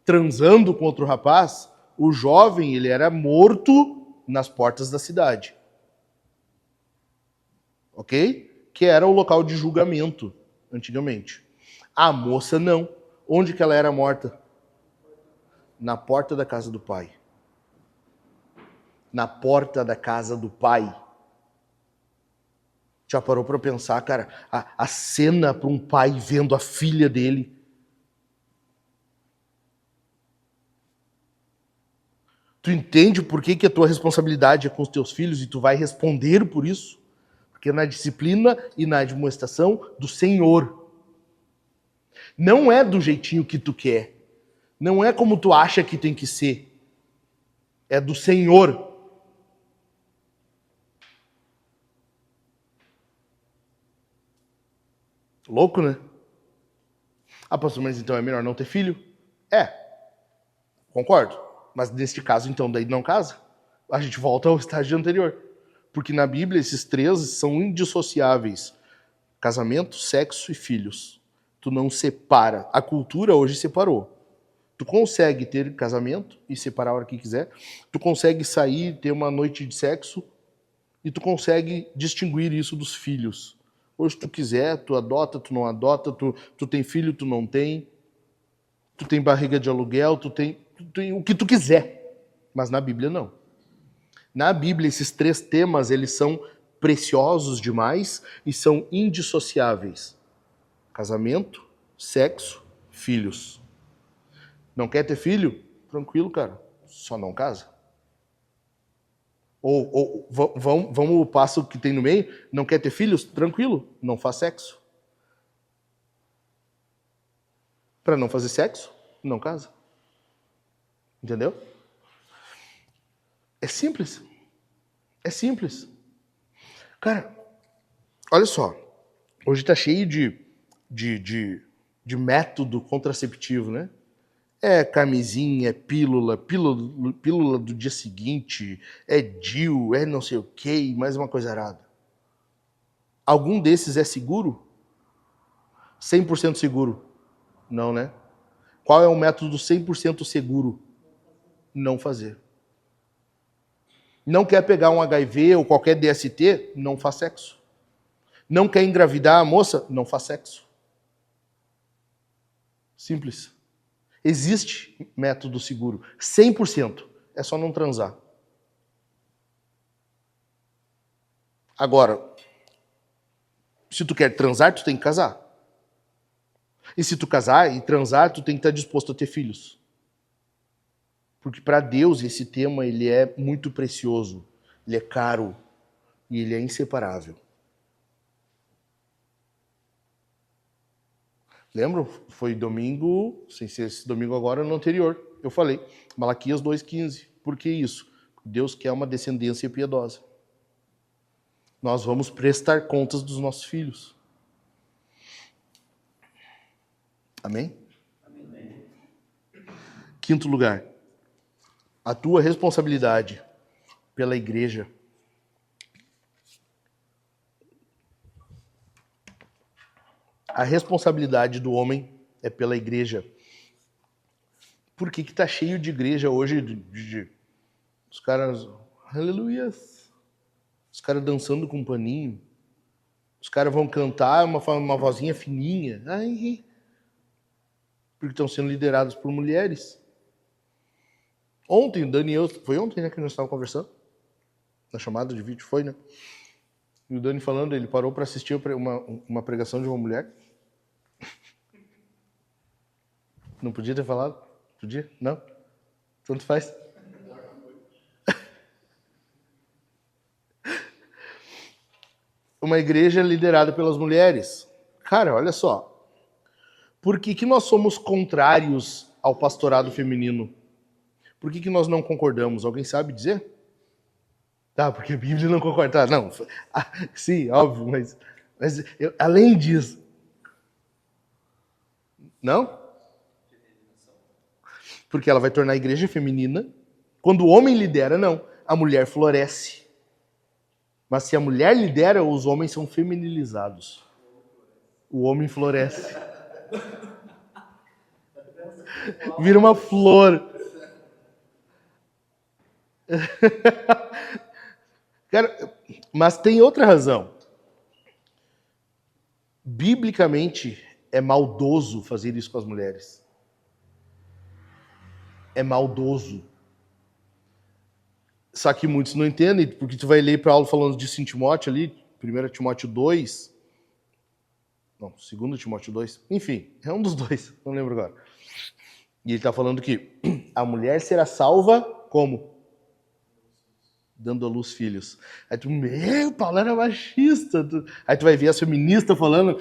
transando com outro rapaz, o jovem ele era morto nas portas da cidade. Ok? Que era o local de julgamento, antigamente. A moça não. Onde que ela era morta? Na porta da casa do pai. Na porta da casa do pai. Já parou para pensar, cara? A cena para um pai vendo a filha dele. Tu entende por que a tua responsabilidade é com os teus filhos e tu vai responder por isso? Porque é na disciplina e na admoestação do Senhor. Não é do jeitinho que tu quer. Não é como tu acha que tem que ser. É do Senhor. Louco, né? Ah, pastor, mas então é melhor não ter filho? É. Concordo. Mas neste caso, então, daí não casa. A gente volta ao estágio anterior. Porque na Bíblia esses três são indissociáveis. Casamento, sexo e filhos. Tu não separa. A cultura hoje separou. Tu consegue ter casamento e separar a hora que quiser. Tu consegue sair, ter uma noite de sexo. E tu consegue distinguir isso dos filhos. Hoje, se tu quiser, tu adota, tu não adota. Tu tem filho, tu não tem. Tu tem barriga de aluguel, tu tem o que tu quiser. Mas na Bíblia, não. Na Bíblia, esses três temas, eles são preciosos demais e são indissociáveis. Casamento, sexo, filhos. Não quer ter filho? Tranquilo, cara. Só não casa. Ou vamos o passo que tem no meio. Não quer ter filhos? Tranquilo. Não faz sexo. Para não fazer sexo, não casa. Entendeu? É simples. É simples. Cara, olha só. Hoje tá cheio de método contraceptivo, né? É camisinha, é pílula do dia seguinte, é DIU, é não sei o que, mais uma coisa arada. Algum desses é seguro? 100% seguro? Não, né? Qual é o método 100% seguro? Não fazer. Não quer pegar um HIV ou qualquer DST? Não faz sexo. Não quer engravidar a moça? Não faz sexo. Simples. Existe método seguro, 100%. É só não transar. Agora, se tu quer transar, tu tem que casar. E se tu casar e transar, tu tem que estar disposto a ter filhos. Porque para Deus esse tema ele é muito precioso, ele é caro e ele é inseparável. Lembram? Foi domingo, sem ser esse domingo agora, no anterior. Eu falei, Malaquias 2,15. Por que isso? Deus quer uma descendência piedosa. Nós vamos prestar contas dos nossos filhos. Amém? Amém. Quinto lugar, a tua responsabilidade pela igreja. A responsabilidade do homem é pela igreja. Por que tá cheio de igreja hoje? Os caras, aleluia, os caras dançando com um paninho. Os caras vão cantar uma vozinha fininha. Ai, porque estão sendo liderados por mulheres. Ontem, Daniel, foi ontem, né, que nós estávamos conversando? Na chamada de vídeo, foi, né? E o Dani falando, ele parou para assistir uma pregação de uma mulher. Não podia ter falado? Podia? Não? Tanto faz. Uma igreja liderada pelas mulheres. Cara, olha só. Por que nós somos contrários ao pastorado feminino? Por que nós não concordamos? Alguém sabe dizer? Tá, porque a Bíblia não concorda. Tá, não. Sim, óbvio, mas além disso. Não? Porque ela vai tornar a igreja feminina. Quando o homem lidera, não. A mulher floresce. Mas se a mulher lidera, os homens são feminilizados. O homem floresce. Vira uma flor. Cara, mas tem outra razão. Biblicamente, é maldoso fazer isso com as mulheres. É maldoso. Só que muitos não entendem, porque tu vai ler Paulo falando de Timóteo ali, 1 Timóteo 2. Não, 2 Timóteo 2. Enfim, é um dos dois, não lembro agora. E ele está falando que a mulher será salva como? Dando à luz filhos. Aí tu, Paulo era machista. Aí tu vai ver as feministas falando,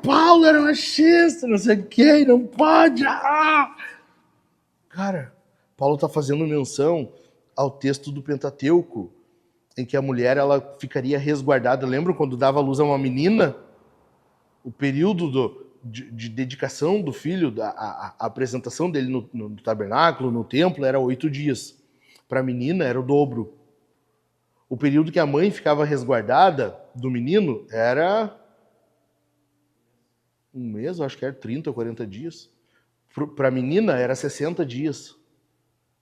Paulo era machista, não sei o que, não pode. Cara, Paulo está fazendo menção ao texto do Pentateuco, em que a mulher ela ficaria resguardada. Lembram quando dava luz a uma menina? O período de dedicação do filho, a apresentação dele no tabernáculo, no templo, era 8 dias. Para a menina era o dobro. O período que a mãe ficava resguardada do menino era um mês, eu acho que era 30 ou 40 dias. Para a menina era 60 dias.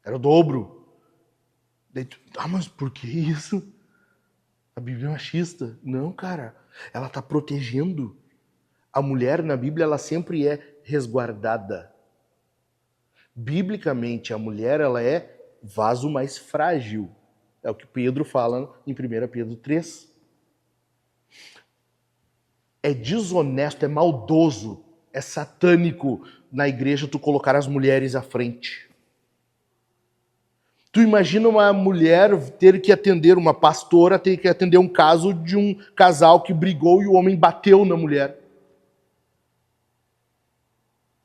Era o dobro. Mas por que isso? A Bíblia é machista. Não, cara. Ela está protegendo. A mulher na Bíblia, ela sempre é resguardada. Biblicamente, a mulher, ela é vaso mais frágil. É o que Pedro fala em 1 Pedro 3. É desonesto, é maldoso, é satânico na igreja tu colocar as mulheres à frente. Tu imagina uma mulher ter que atender, uma pastora ter que atender um caso de um casal que brigou e o homem bateu na mulher.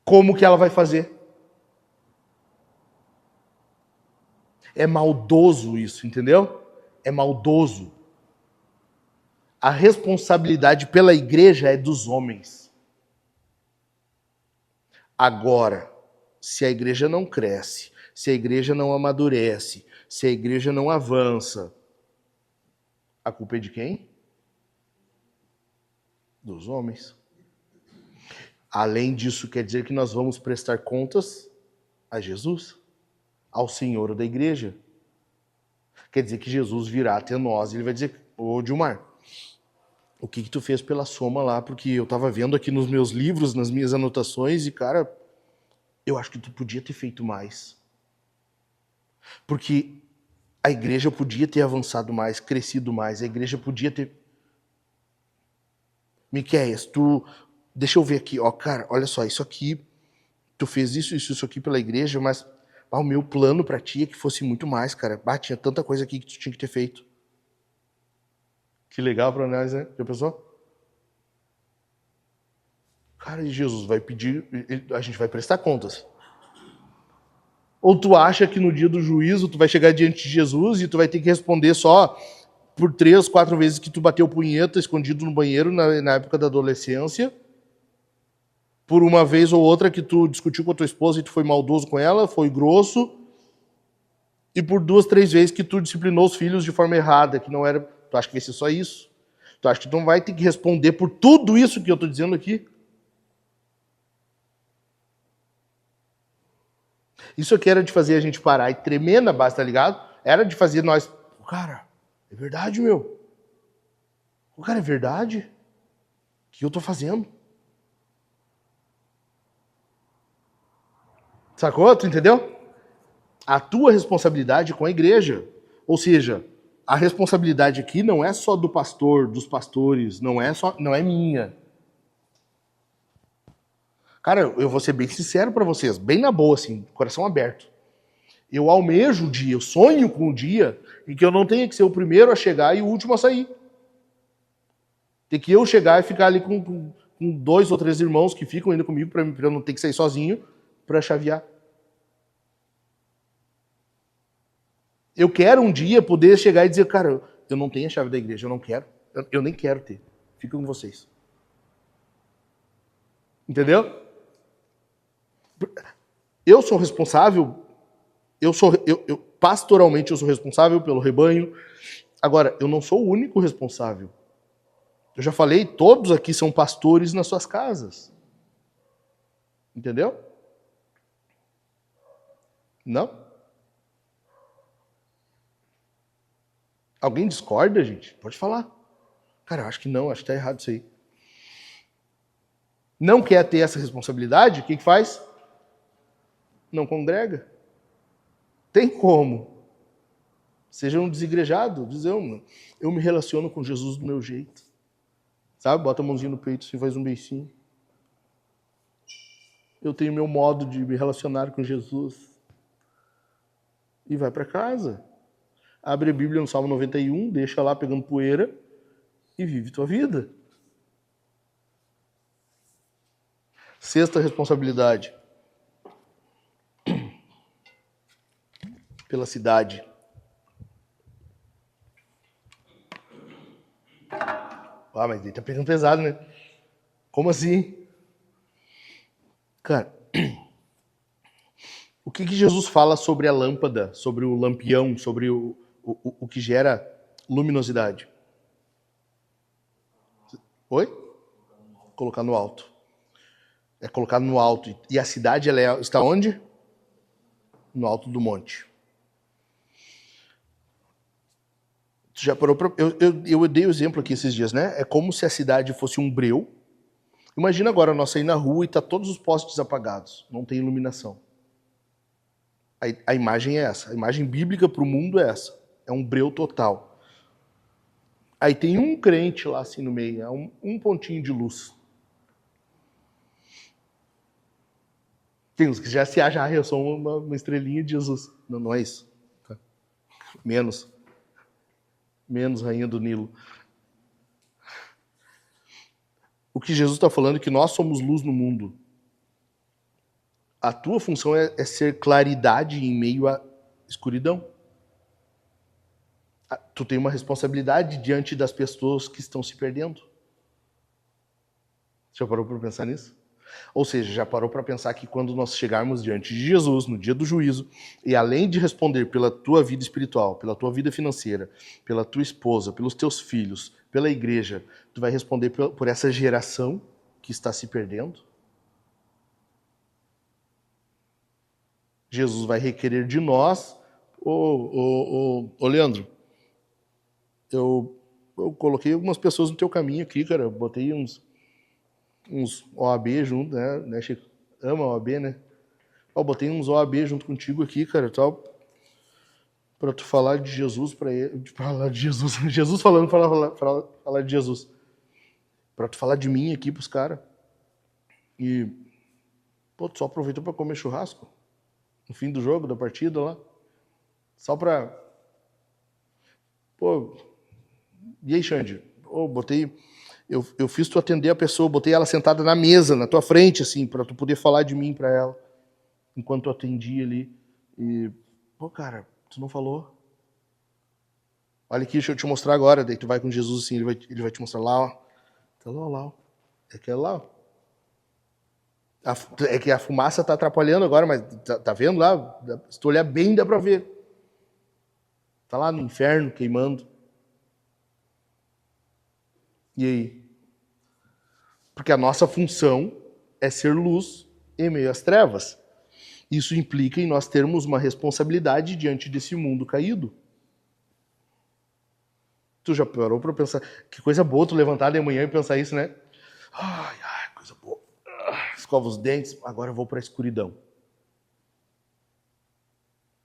Como que ela vai fazer? É maldoso isso, entendeu? É maldoso. A responsabilidade pela igreja é dos homens. Agora, se a igreja não cresce, se a igreja não amadurece, se a igreja não avança, a culpa é de quem? Dos homens. Além disso, quer dizer que nós vamos prestar contas a Jesus, ao Senhor da igreja. Quer dizer que Jesus virá até nós e ele vai dizer, ô Dilmar, o que tu fez pela soma lá? Porque eu estava vendo aqui nos meus livros, nas minhas anotações e, cara, eu acho que tu podia ter feito mais. Porque a igreja podia ter avançado mais, crescido mais, a igreja podia ter... Miqueias, tu... Deixa eu ver aqui, ó, cara, olha só, isso aqui, tu fez isso aqui pela igreja, mas o meu plano pra ti é que fosse muito mais, cara. Tinha tanta coisa aqui que tu tinha que ter feito. Que legal pra nós, né? Já pensou? Cara, e Jesus vai pedir, a gente vai prestar contas. Ou tu acha que no dia do juízo tu vai chegar diante de Jesus e tu vai ter que responder só por 3, 4 vezes que tu bateu punheta escondido no banheiro na época da adolescência, por uma vez ou outra que tu discutiu com a tua esposa e tu foi maldoso com ela, foi grosso, e por 2, 3 vezes que tu disciplinou os filhos de forma errada, que não era... Tu acha que vai ser só isso? Tu acha que tu não vai ter que responder por tudo isso que eu estou dizendo aqui? Isso aqui era de fazer a gente parar e tremer na base, tá ligado? Era de fazer nós... Cara, é verdade, meu. Cara, é verdade? O que eu tô fazendo? Sacou? Tu entendeu? A tua responsabilidade com a igreja. Ou seja, a responsabilidade aqui não é só do pastor, dos pastores, não é minha. Cara, eu vou ser bem sincero pra vocês, bem na boa, assim, coração aberto. Eu almejo o dia, eu sonho com o dia em que eu não tenha que ser o primeiro a chegar e o último a sair. Tem que eu chegar e ficar ali com 2 ou 3 irmãos que ficam ainda comigo pra eu não ter que sair sozinho pra chavear. Eu quero um dia poder chegar e dizer, cara, eu não tenho a chave da igreja, eu não quero. Eu nem quero ter. Fica com vocês. Entendeu? Eu sou responsável, pastoralmente eu sou responsável pelo rebanho. Agora, eu não sou o único responsável. Eu já falei, todos aqui são pastores nas suas casas. Entendeu? Não? Alguém discorda, gente? Pode falar. Cara, eu acho que não, acho que tá errado isso aí. Não quer ter essa responsabilidade, o que faz? Não congrega. Tem como. Seja um desigrejado, dizer, eu me relaciono com Jesus do meu jeito. Sabe? Bota a mãozinha no peito e faz um beicinho. Eu tenho meu modo de me relacionar com Jesus. E vai para casa. Abre a Bíblia no Salmo 91, deixa lá pegando poeira e vive tua vida. Sexta responsabilidade. Pela cidade. Ah, mas ele tá pegando pesado, né? Como assim? Cara, o que Jesus fala sobre a lâmpada, sobre o lampião, sobre o que gera luminosidade? Oi? Colocar no alto. É colocado no alto. E a cidade ela está onde? No alto do monte. Tu já parou pra... eu dei o exemplo aqui esses dias, né? É como se a cidade fosse um breu. Imagina agora nós sair na rua e tá todos os postes apagados. Não tem iluminação. A imagem é essa. A imagem bíblica para o mundo é essa. É um breu total. Aí tem um crente lá assim no meio. É um pontinho de luz. Tem uns que já se acham, eu sou uma estrelinha de Jesus. Não, não é isso. Tá? Menos rainha do Nilo. O que Jesus está falando é que nós somos luz no mundo. A tua função é ser claridade em meio à escuridão. Tu tem uma responsabilidade diante das pessoas que estão se perdendo. Já parou para pensar nisso? Ou seja, já parou para pensar que quando nós chegarmos diante de Jesus, no dia do juízo, e além de responder pela tua vida espiritual, pela tua vida financeira, pela tua esposa, pelos teus filhos, pela igreja, tu vai responder por essa geração que está se perdendo? Jesus vai requerer de nós, Leandro, eu coloquei algumas pessoas no teu caminho aqui, cara, eu botei uns OAB junto, né, Chico? Ama OAB, né? Ó, botei uns OAB junto contigo aqui, cara, tal, pra tu falar de Jesus pra ele. Falar de Jesus. Jesus falando, falar de Jesus. Pra tu falar de mim aqui pros caras. E, pô, tu só aproveitou pra comer churrasco? No fim do jogo, da partida lá? Só pra... Pô, e aí, Xande? Pô, botei... Eu fiz tu atender a pessoa, botei ela sentada na mesa, na tua frente, assim, pra tu poder falar de mim pra ela. Enquanto tu atendia ali. E, pô, cara, tu não falou? Olha aqui, deixa eu te mostrar agora. Daí tu vai com Jesus assim, ele vai te mostrar lá, ó. Tá lá, ó. É aquele lá, ó. É que a fumaça tá atrapalhando agora, mas tá vendo lá? Se tu olhar bem, dá pra ver. Tá lá no inferno, queimando. E aí? Porque a nossa função é ser luz em meio às trevas. Isso implica em nós termos uma responsabilidade diante desse mundo caído. Tu já parou pra pensar? Que coisa boa tu levantar de manhã e pensar isso, né? Ai, coisa boa. Escova os dentes, agora eu vou pra escuridão.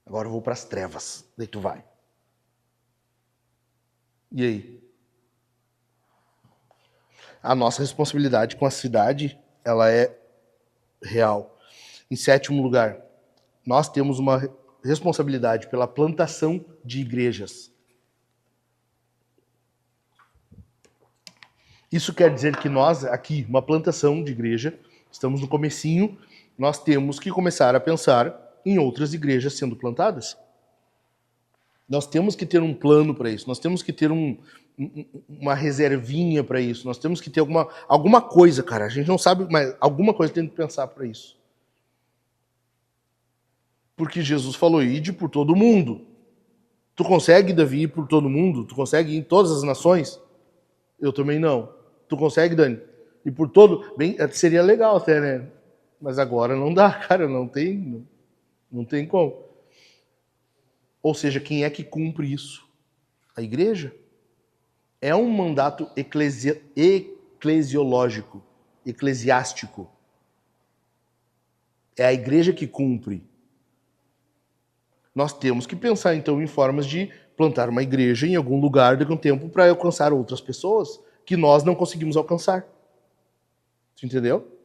Agora eu vou pras trevas. Daí tu vai. E aí? A nossa responsabilidade com a cidade, ela é real. Em sétimo lugar, nós temos uma responsabilidade pela plantação de igrejas. Isso quer dizer que nós, aqui, uma plantação de igreja, estamos no comecinho, nós temos que começar a pensar em outras igrejas sendo plantadas. Nós temos que ter um plano para isso, nós temos que ter uma reservinha para isso, nós temos que ter alguma coisa, cara, a gente não sabe, mas alguma coisa tem que pensar para isso. Porque Jesus falou, ide por todo mundo. Tu consegue, Davi, ir por todo mundo? Tu consegue ir em todas as nações? Eu também não. Tu consegue, Dani? E por todo... Bem, seria legal até, né? Mas agora não dá, cara. Não tem como. Ou seja, quem é que cumpre isso? A igreja. É um mandato eclesiológico, eclesiástico. É a igreja que cumpre. Nós temos que pensar, então, em formas de plantar uma igreja em algum lugar daqui a um tempo para alcançar outras pessoas que nós não conseguimos alcançar. Você entendeu?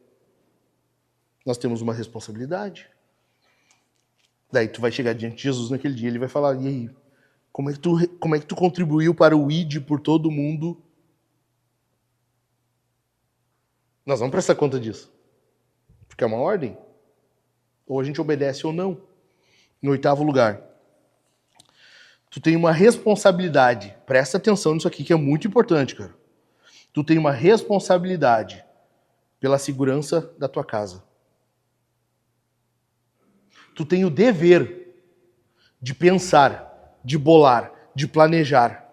Nós temos uma responsabilidade. Daí tu vai chegar diante de Jesus naquele dia, ele vai falar, e aí, como é que tu contribuiu para o ID por todo mundo? Nós vamos prestar conta disso. Porque é uma ordem. Ou a gente obedece ou não. Em oitavo lugar, tu tem uma responsabilidade. Presta atenção nisso aqui que é muito importante, cara. Tu tem uma responsabilidade pela segurança da tua casa. Tu tem o dever de pensar, de bolar, de planejar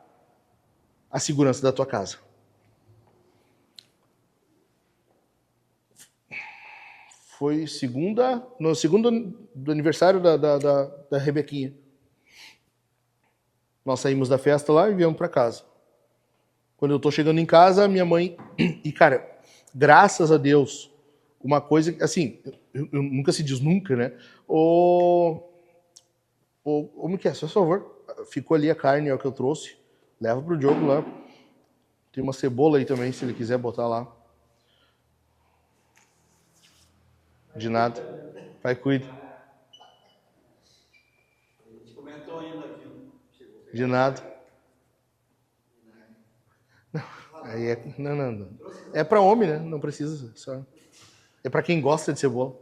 a segurança da tua casa. Foi no segundo do aniversário da Rebequinha. Nós saímos da festa lá e viemos para casa. Quando eu tô chegando em casa, minha mãe... E, cara, graças a Deus, uma coisa... Assim, eu nunca se diz nunca, né? Como que é? Só por favor. Ficou ali a carne, é o que eu trouxe. Leva pro Diogo lá. Tem uma cebola aí também, se ele quiser botar lá. De nada. Pai, cuida. A gente comentou ainda aqui. De nada. Aí não. É pra homem, né? Não precisa. Só. É pra quem gosta de cebola.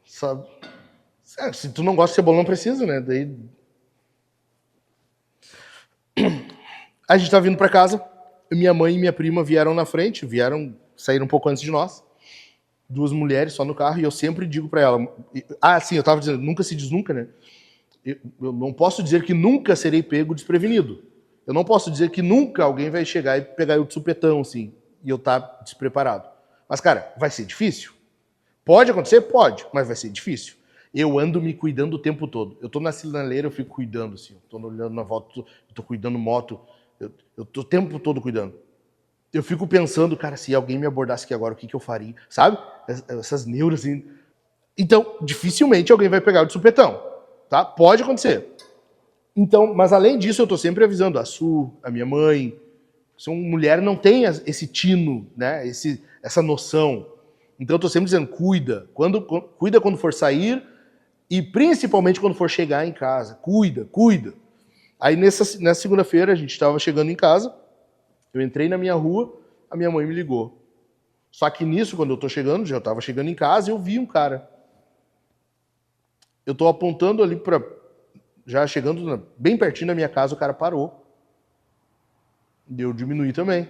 Só. Se tu não gosta de cebola, não precisa, né? Daí. A gente tá vindo pra casa. Minha mãe e minha prima vieram na frente. Saíram um pouco antes de nós. 2 mulheres só no carro. E eu sempre digo pra ela... sim, eu tava dizendo, nunca se diz nunca, né? Eu não posso dizer que nunca serei pego desprevenido. Eu não posso dizer que nunca alguém vai chegar e pegar eu de supetão, assim, e eu tá despreparado. Mas, cara, vai ser difícil? Pode acontecer? Pode, mas vai ser difícil. Eu ando me cuidando o tempo todo. Eu tô na sinaleira, eu fico cuidando, assim. Eu tô olhando na volta, eu tô cuidando moto. Eu tô o tempo todo cuidando. Eu fico pensando, cara, se alguém me abordasse aqui agora, o que eu faria? Sabe? Essas neuras, assim. Então, dificilmente alguém vai pegar o de supetão, tá? Pode acontecer. Então, mas além disso, eu tô sempre avisando a Su, a minha mãe. Mulher não tem esse tino, né? Essa noção. Então, eu tô sempre dizendo, cuida. Cuida quando for sair e principalmente quando for chegar em casa. Cuida. Aí, nessa segunda-feira, a gente estava chegando em casa. Eu entrei na minha rua, a minha mãe me ligou. Só que nisso, quando eu tô chegando, já estava chegando em casa, eu vi um cara. Eu tô apontando ali para... Já chegando bem pertinho da minha casa, o cara parou. Eu diminuí também.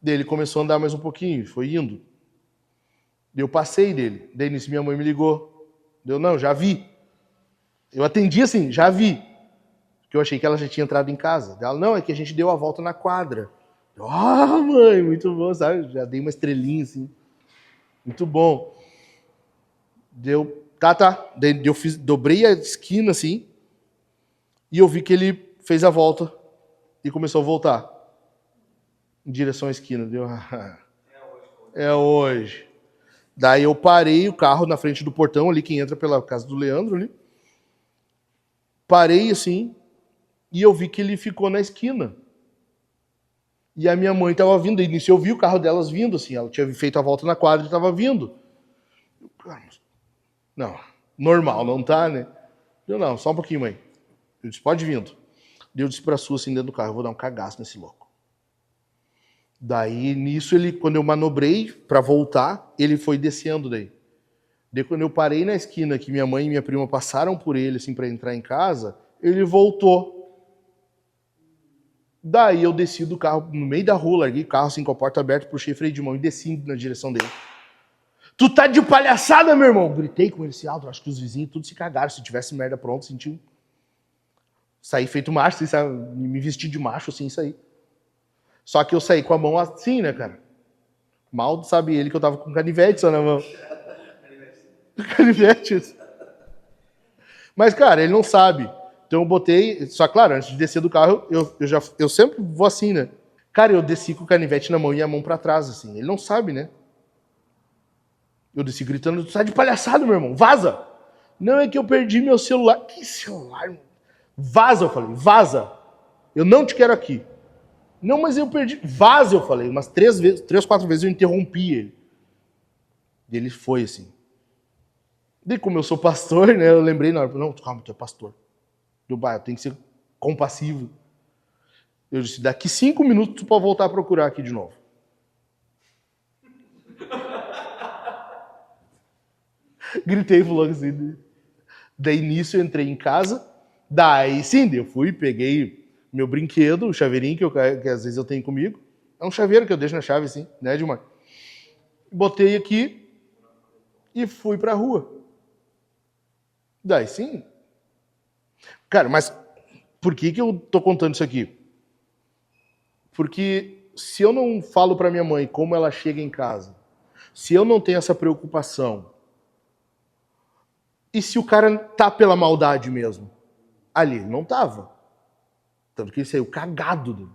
Daí ele começou a andar mais um pouquinho, foi indo. Eu passei dele. Daí nisso minha mãe me ligou. Não, já vi. Eu atendi assim, já vi. Porque eu achei que ela já tinha entrado em casa. Ela, não, é que a gente deu a volta na quadra. Mãe, muito bom, sabe? Já dei uma estrelinha assim. Muito bom. Tá. Daí dobrei a esquina assim. E eu vi que ele fez a volta e começou a voltar em direção à esquina. É hoje. Daí eu parei o carro na frente do portão ali, quem entra pela casa do Leandro ali. Parei assim e eu vi que ele ficou na esquina. E a minha mãe estava vindo. Início eu vi o carro delas vindo assim. Ela tinha feito a volta na quadra e estava vindo. Não, normal, não tá, né? Não, só um pouquinho, mãe. Eu disse, pode vindo. Eu disse pra Su assim dentro do carro, eu vou dar um cagaço nesse louco. Daí, nisso, quando eu manobrei pra voltar, ele foi descendo daí. Daí, quando eu parei na esquina, que minha mãe e minha prima passaram por ele, assim, pra entrar em casa, ele voltou. Daí, eu desci do carro, no meio da rua, larguei o carro, assim, com a porta aberta, puxei freio de mão e desci na direção dele. Tu tá de palhaçada, meu irmão? Gritei com ele assim alto, acho que os vizinhos tudo se cagaram. Se tivesse merda pronto, senti... Saí feito macho, assim, sabe? Me vesti de macho, assim, saí. Só que eu saí com a mão assim, né, cara? Mal sabe ele que eu tava com canivete só na mão. Canivete. Mas, cara, ele não sabe. Então eu botei... Só claro, antes de descer do carro, eu sempre vou assim, né? Cara, eu desci com o canivete na mão e a mão pra trás, assim. Ele não sabe, né? Eu desci gritando, tu tá de palhaçada, meu irmão, vaza! Não, é que eu perdi meu celular. Que celular? Vaza, eu falei, vaza. Eu não te quero aqui. Não, mas eu perdi. Vaza, eu falei. Umas 3, 4 vezes eu interrompi ele. E ele foi assim. Daí, como eu sou pastor, né, eu lembrei na hora, não, calma, tu é pastor. Eu tenho que ser compassivo. Eu disse, daqui 5 minutos tu pode voltar a procurar aqui de novo. Gritei pro logo assim. Daí nisso eu entrei em casa. Daí sim, eu fui, peguei meu brinquedo, o chaveirinho que às vezes eu tenho comigo. É um chaveiro que eu deixo na chave assim, né, Edmar? Botei aqui e fui pra rua. Daí sim. Cara, mas por que eu tô contando isso aqui? Porque se eu não falo pra minha mãe como ela chega em casa, se eu não tenho essa preocupação, e se o cara tá pela maldade mesmo? Ali ele não tava. Tanto que ele saiu cagado.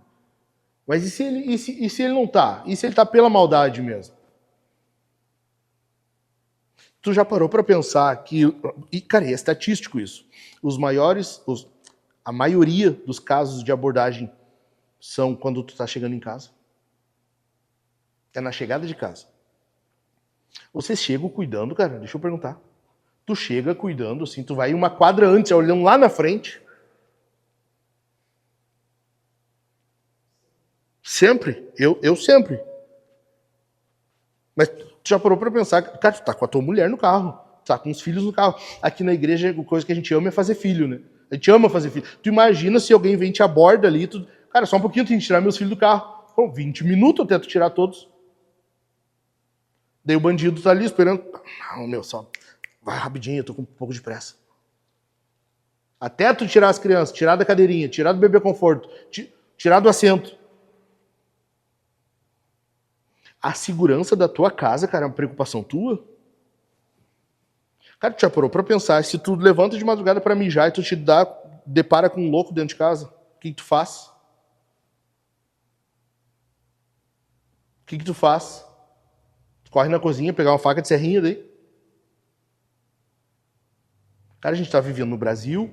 Mas e se ele não tá? E se ele tá pela maldade mesmo? Tu já parou pra pensar que... E, cara, é estatístico isso. A maioria dos casos de abordagem são quando tu tá chegando em casa. É na chegada de casa. Vocês chegam cuidando, cara? Deixa eu perguntar. Tu chega cuidando, assim, tu vai uma quadra antes, olhando lá na frente. Sempre. Eu sempre. Mas tu já parou pra pensar, cara, tu tá com a tua mulher no carro, tu tá com os filhos no carro. Aqui na igreja, a coisa que a gente ama é fazer filho, né? A gente ama fazer filho. Tu imagina se alguém vem te aborda ali, tu... Cara, só um pouquinho, eu tenho que tirar meus filhos do carro. Pô, 20 minutos eu tento tirar todos. Daí o bandido tá ali esperando. Não, meu, só... Vai rapidinho, eu tô com um pouco de pressa. Até tu tirar as crianças, tirar da cadeirinha, tirar do bebê conforto, tirar do assento. A segurança da tua casa, cara, é uma preocupação tua? Cara, tu já parou pra pensar, se tu levanta de madrugada pra mijar e tu depara com um louco dentro de casa, o que tu faz? O que tu faz? Tu corre na cozinha, pegar uma faca de serrinha daí. Cara, a gente tá vivendo no Brasil.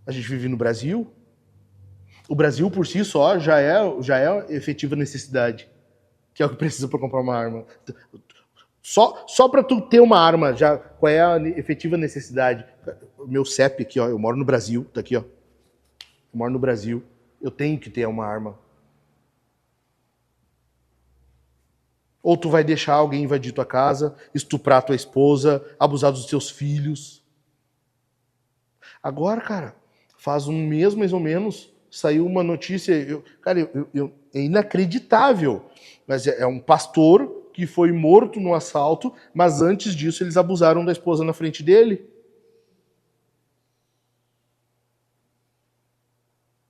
A gente vive no Brasil. O Brasil, por si só, já é efetiva necessidade. Que é o que precisa para comprar uma arma. Só para tu ter uma arma, já qual é a efetiva necessidade? O meu CEP aqui, ó, eu moro no Brasil, tá aqui, ó. Eu moro no Brasil, eu tenho que ter uma arma. Ou tu vai deixar alguém invadir tua casa, estuprar tua esposa, abusar dos teus filhos. Agora, cara, faz um mês mais ou menos, saiu uma notícia, é inacreditável, mas é um pastor que foi morto no assalto, mas antes disso eles abusaram da esposa na frente dele.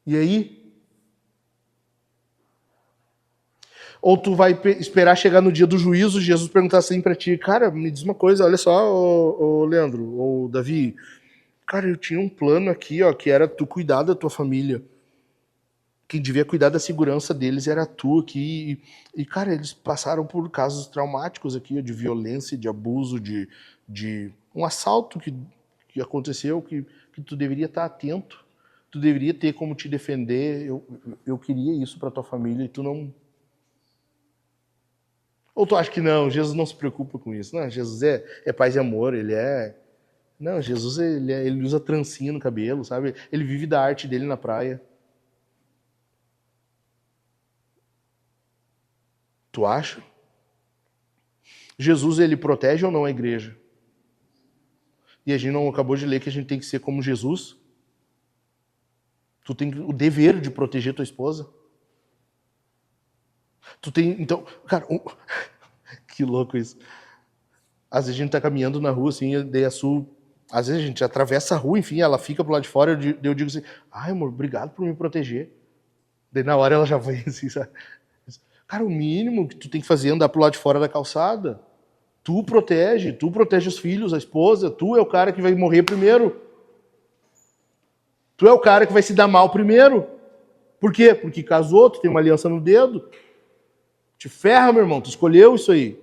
E aí? Ou tu vai esperar chegar no dia do juízo, Jesus perguntar assim pra ti, cara, me diz uma coisa, olha só, ô Leandro, ou Davi, cara, eu tinha um plano aqui, ó, que era tu cuidar da tua família. Quem devia cuidar da segurança deles era tu aqui. E cara, eles passaram por casos traumáticos aqui, de violência, de abuso, de um assalto que aconteceu, que tu deveria estar atento. Tu deveria ter como te defender. Eu queria isso para tua família e tu não... Ou tu acha que não, Jesus não se preocupa com isso? Não, Jesus é paz e amor, ele é... Não, Jesus ele usa trancinha no cabelo, sabe? Ele vive da arte dele na praia. Tu acha? Jesus, ele protege ou não a igreja? E a gente não acabou de ler que a gente tem que ser como Jesus? Tu tem o dever de proteger tua esposa? Tu tem, então, cara, que louco isso. Às vezes a gente tá caminhando na rua, assim, daí a Su, às vezes a gente atravessa a rua, enfim, ela fica pro lado de fora, eu digo assim, ai amor, obrigado por me proteger. Daí na hora ela já vai assim, sabe? Cara, o mínimo que tu tem que fazer é andar pro lado de fora da calçada. Tu protege os filhos, a esposa, tu é o cara que vai morrer primeiro. Tu é o cara que vai se dar mal primeiro. Por quê? Porque casou, tu tem uma aliança no dedo. Te ferra, meu irmão, tu escolheu isso aí.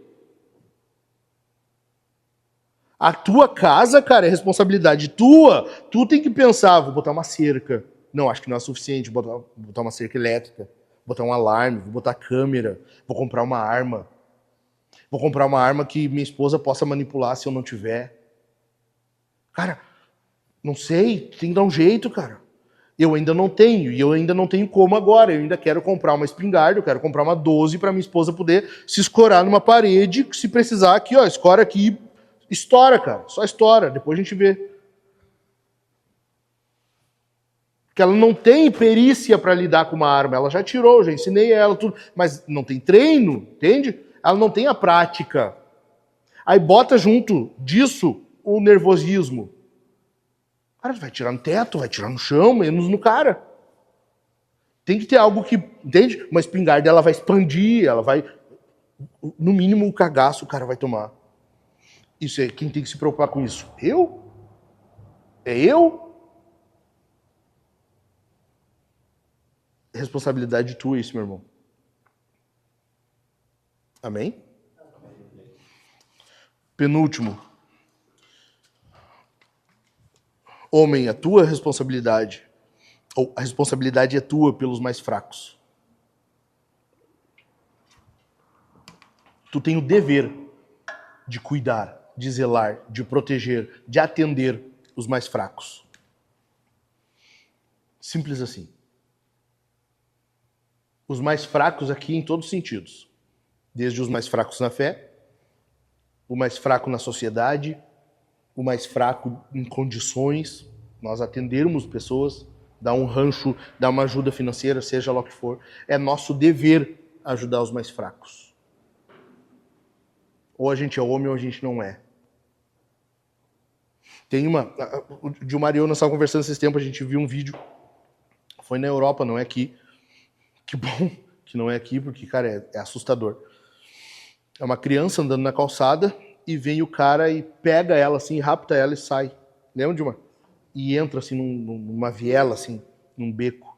A tua casa, cara, é responsabilidade tua. Tu tem que pensar, vou botar uma cerca. Não, acho que não é suficiente, vou botar uma cerca elétrica. Vou botar um alarme, vou botar câmera, vou comprar uma arma. Vou comprar uma arma que minha esposa possa manipular se eu não tiver. Cara, não sei, tem que dar um jeito, cara. Eu ainda não tenho, e eu ainda não tenho como agora. Eu ainda quero comprar uma espingarda, eu quero comprar uma 12 para minha esposa poder se escorar numa parede, se precisar aqui, ó, escora aqui, estoura, cara, só estoura, depois a gente vê. Que ela não tem perícia para lidar com uma arma. Ela já tirou, já ensinei ela tudo, mas não tem treino, entende? Ela não tem a prática. Aí bota junto disso o nervosismo. Cara, vai tirar no teto, vai tirar no chão, menos no cara. Tem que ter algo que, entende? Uma espingarda ela vai expandir, ela vai, no mínimo o cagaço o cara vai tomar. Isso é quem tem que se preocupar com isso? Eu? É eu? Responsabilidade tua isso, meu irmão. Amém? Penúltimo. Homem, a tua responsabilidade, ou a responsabilidade é tua pelos mais fracos. Tu tem o dever de cuidar, de zelar, de proteger, de atender os mais fracos. Simples assim. Os mais fracos aqui em todos os sentidos. Desde os mais fracos na fé, o mais fraco na sociedade, o mais fraco em condições, nós atendermos pessoas, dar um rancho, dar uma ajuda financeira, seja lá o que for. É nosso dever ajudar os mais fracos. Ou a gente é homem ou a gente não é. Tem uma... O Gilmar e eu, nós estávamos conversando esses tempos, a gente viu um vídeo. Foi na Europa, não é aqui. Que bom que não é aqui, porque, cara, é assustador. É uma criança andando na calçada e vem o cara e pega ela assim, rapta ela e sai. Lembra, Gilmar? E entra assim numa viela, assim, num beco.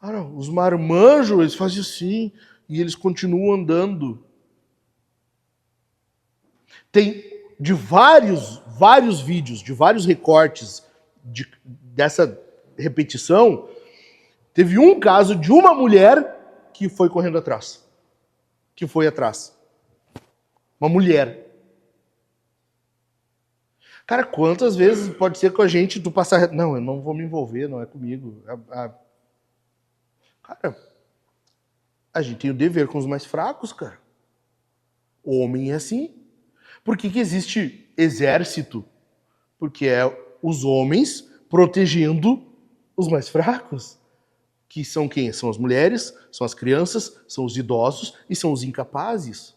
Cara, os marmanjos, eles fazem assim, e eles continuam andando. Tem de vários vídeos, de vários recortes dessa repetição, teve um caso de uma mulher que foi correndo atrás. Que foi atrás. Uma mulher. Cara, quantas vezes pode ser com a gente tu passar... Não, eu não vou me envolver, não é comigo. Cara, a gente tem o dever com os mais fracos, cara. O homem é assim. Por que que existe exército? Porque é os homens protegendo os mais fracos. Que são quem? São as mulheres, são as crianças, são os idosos e são os incapazes.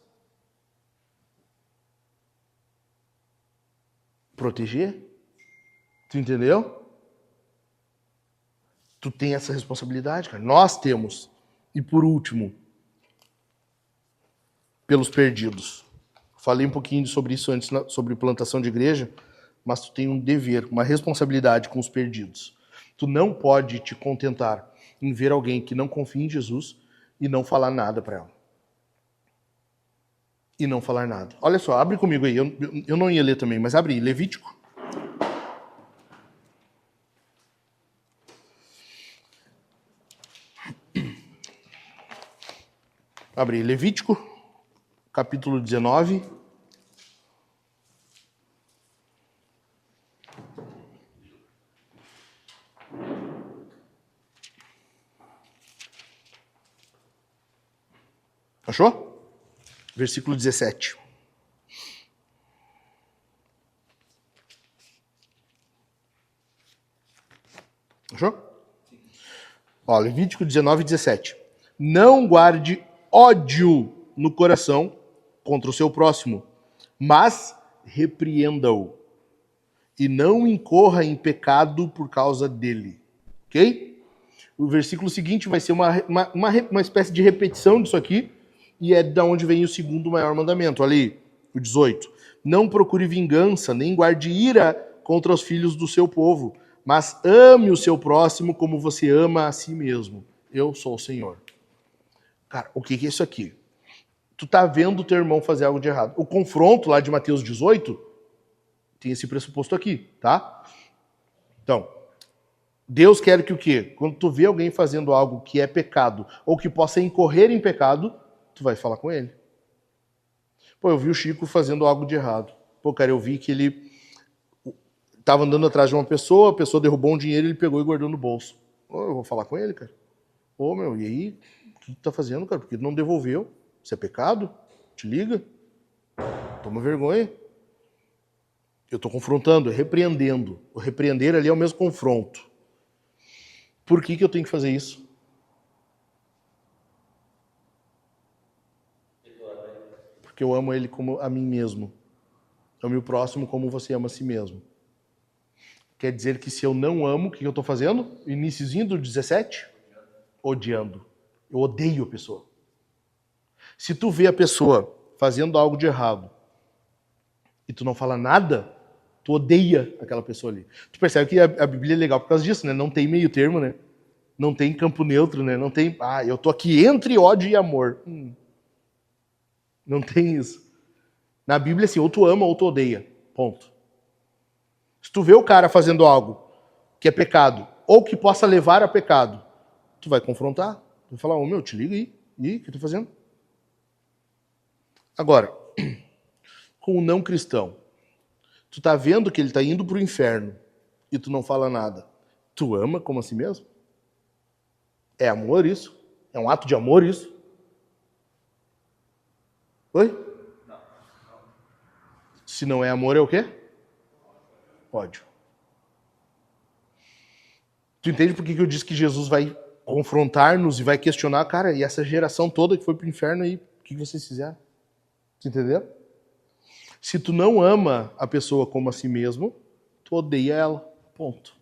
Proteger? Tu entendeu? Tu tem essa responsabilidade, cara. Nós temos. E por último, pelos perdidos. Falei um pouquinho sobre isso antes, sobre plantação de igreja, mas tu tem um dever, uma responsabilidade com os perdidos. Tu não pode te contentar em ver alguém que não confia em Jesus e não falar nada para ela. E não falar nada. Olha só, abre comigo aí. Eu não ia ler também, mas abre aí. Levítico. Abre aí. Levítico, capítulo 19. Achou? Versículo 17. Achou? Ó, Levítico 19, 17. Não guarde ódio no coração contra o seu próximo, mas repreenda-o. E não incorra em pecado por causa dele. Ok? O versículo seguinte vai ser uma espécie de repetição disso aqui, e é da onde vem o segundo maior mandamento. Olha aí, o 18. Não procure vingança, nem guarde ira contra os filhos do seu povo, mas ame o seu próximo como você ama a si mesmo. Eu sou o Senhor. Cara, o que é isso aqui? Tu tá vendo o teu irmão fazer algo de errado. O confronto lá de Mateus 18 tem esse pressuposto aqui, tá? Então, Deus quer que o quê? Quando tu vê alguém fazendo algo que é pecado, ou que possa incorrer em pecado, tu vai falar com ele. Pô, eu vi o Chico fazendo algo de errado. Pô, cara, eu vi que ele tava andando atrás de uma pessoa, a pessoa derrubou um dinheiro, ele pegou e guardou no bolso. Pô, eu vou falar com ele, cara. Pô, meu, e aí? O que tu tá fazendo, cara? Porque tu não devolveu. Isso é pecado? Te liga. Toma vergonha. Eu tô confrontando, repreendendo. O repreender ali é o mesmo confronto. Por que eu tenho que fazer isso? Porque eu amo ele como a mim mesmo. Ame o próximo como você ama a si mesmo. Quer dizer que se eu não amo, o que eu estou fazendo? Iniciozinho do 17? Odiando. Eu odeio a pessoa. Se tu vê a pessoa fazendo algo de errado e tu não fala nada, tu odeia aquela pessoa ali. Tu percebe que a Bíblia é legal por causa disso, né? Não tem meio termo, né? Não tem campo neutro, né? Não tem, eu tô aqui entre ódio e amor. Não tem isso. Na Bíblia, assim, ou tu ama ou tu odeia. Ponto. Se tu vê o cara fazendo algo que é pecado, ou que possa levar a pecado, tu vai confrontar. Tu vai falar, meu, te liga aí. E o que eu tô fazendo? Agora, com o não cristão, tu tá vendo que ele tá indo pro inferno e tu não fala nada. Tu ama como assim mesmo? É amor isso? É um ato de amor isso? Oi? Não. Se não é amor, é o quê? Ódio. Tu entende por que eu disse que Jesus vai confrontar-nos e vai questionar? Cara, e essa geração toda que foi pro inferno aí, o que vocês fizeram? Tu entendeu? Se tu não ama a pessoa como a si mesmo, tu odeia ela. Ponto.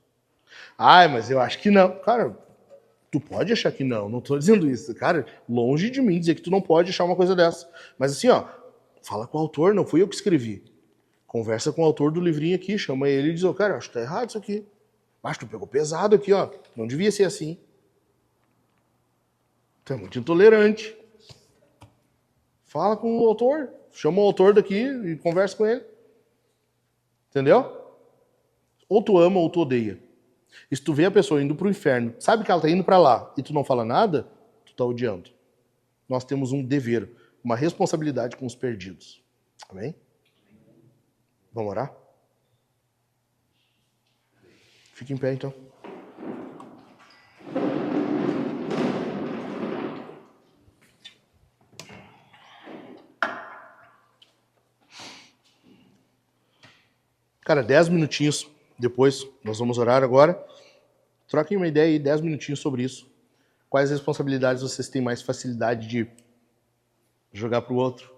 Mas eu acho que não. Cara, tu pode achar que não. Não tô dizendo isso. Cara, longe de mim dizer que tu não pode achar uma coisa dessa. Mas assim, fala com o autor, não fui eu que escrevi. Conversa com o autor do livrinho aqui, chama ele e diz, cara, acho que tá errado isso aqui. Acho que tu pegou pesado aqui, Não devia ser assim. Tu é muito intolerante. Fala com o autor. Chama o autor daqui e conversa com ele. Entendeu? Ou tu ama ou tu odeia. E se tu vê a pessoa indo pro inferno, sabe que ela tá indo para lá e tu não fala nada, tu tá odiando. Nós temos um dever, uma responsabilidade com os perdidos. Amém? Vamos orar? Fique em pé, então. Cara, 10 minutinhos depois, nós vamos orar agora. Troquem uma ideia aí, 10 minutinhos sobre isso. Quais responsabilidades vocês têm mais facilidade de jogar para o outro,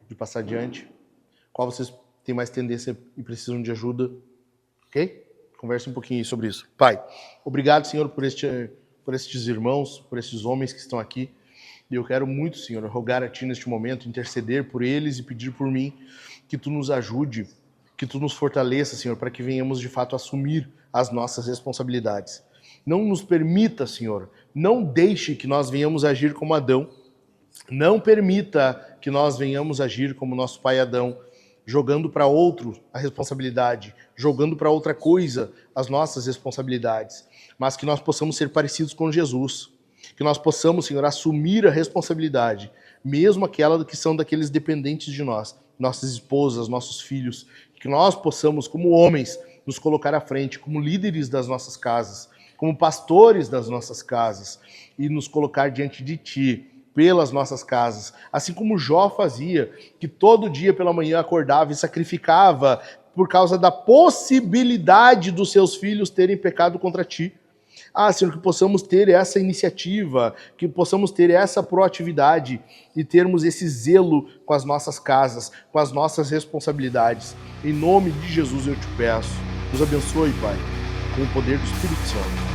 de passar adiante? Qual vocês têm mais tendência e precisam de ajuda? Ok? Converse um pouquinho sobre isso. Pai, obrigado, Senhor, por estes irmãos, por esses homens que estão aqui. E eu quero muito, Senhor, rogar a Ti neste momento, interceder por eles e pedir por mim que Tu nos ajude, que Tu nos fortaleça, Senhor, para que venhamos de fato assumir as nossas responsabilidades. Não nos permita, Senhor, não deixe que nós venhamos agir como Adão. Não permita que nós venhamos agir como nosso pai Adão, jogando para outro a responsabilidade, jogando para outra coisa as nossas responsabilidades, mas que nós possamos ser parecidos com Jesus, que nós possamos, Senhor, assumir a responsabilidade, mesmo aquela que são daqueles dependentes de nós, nossas esposas, nossos filhos, que nós possamos, como homens, nos colocar à frente, como líderes das nossas casas, como pastores das nossas casas, e nos colocar diante de Ti, pelas nossas casas, assim como Jó fazia, que todo dia pela manhã acordava e sacrificava por causa da possibilidade dos seus filhos terem pecado contra Ti. Senhor, que possamos ter essa iniciativa, que possamos ter essa proatividade e termos esse zelo com as nossas casas, com as nossas responsabilidades. Em nome de Jesus eu te peço. Nos abençoe, Pai, com o poder do Espírito Santo.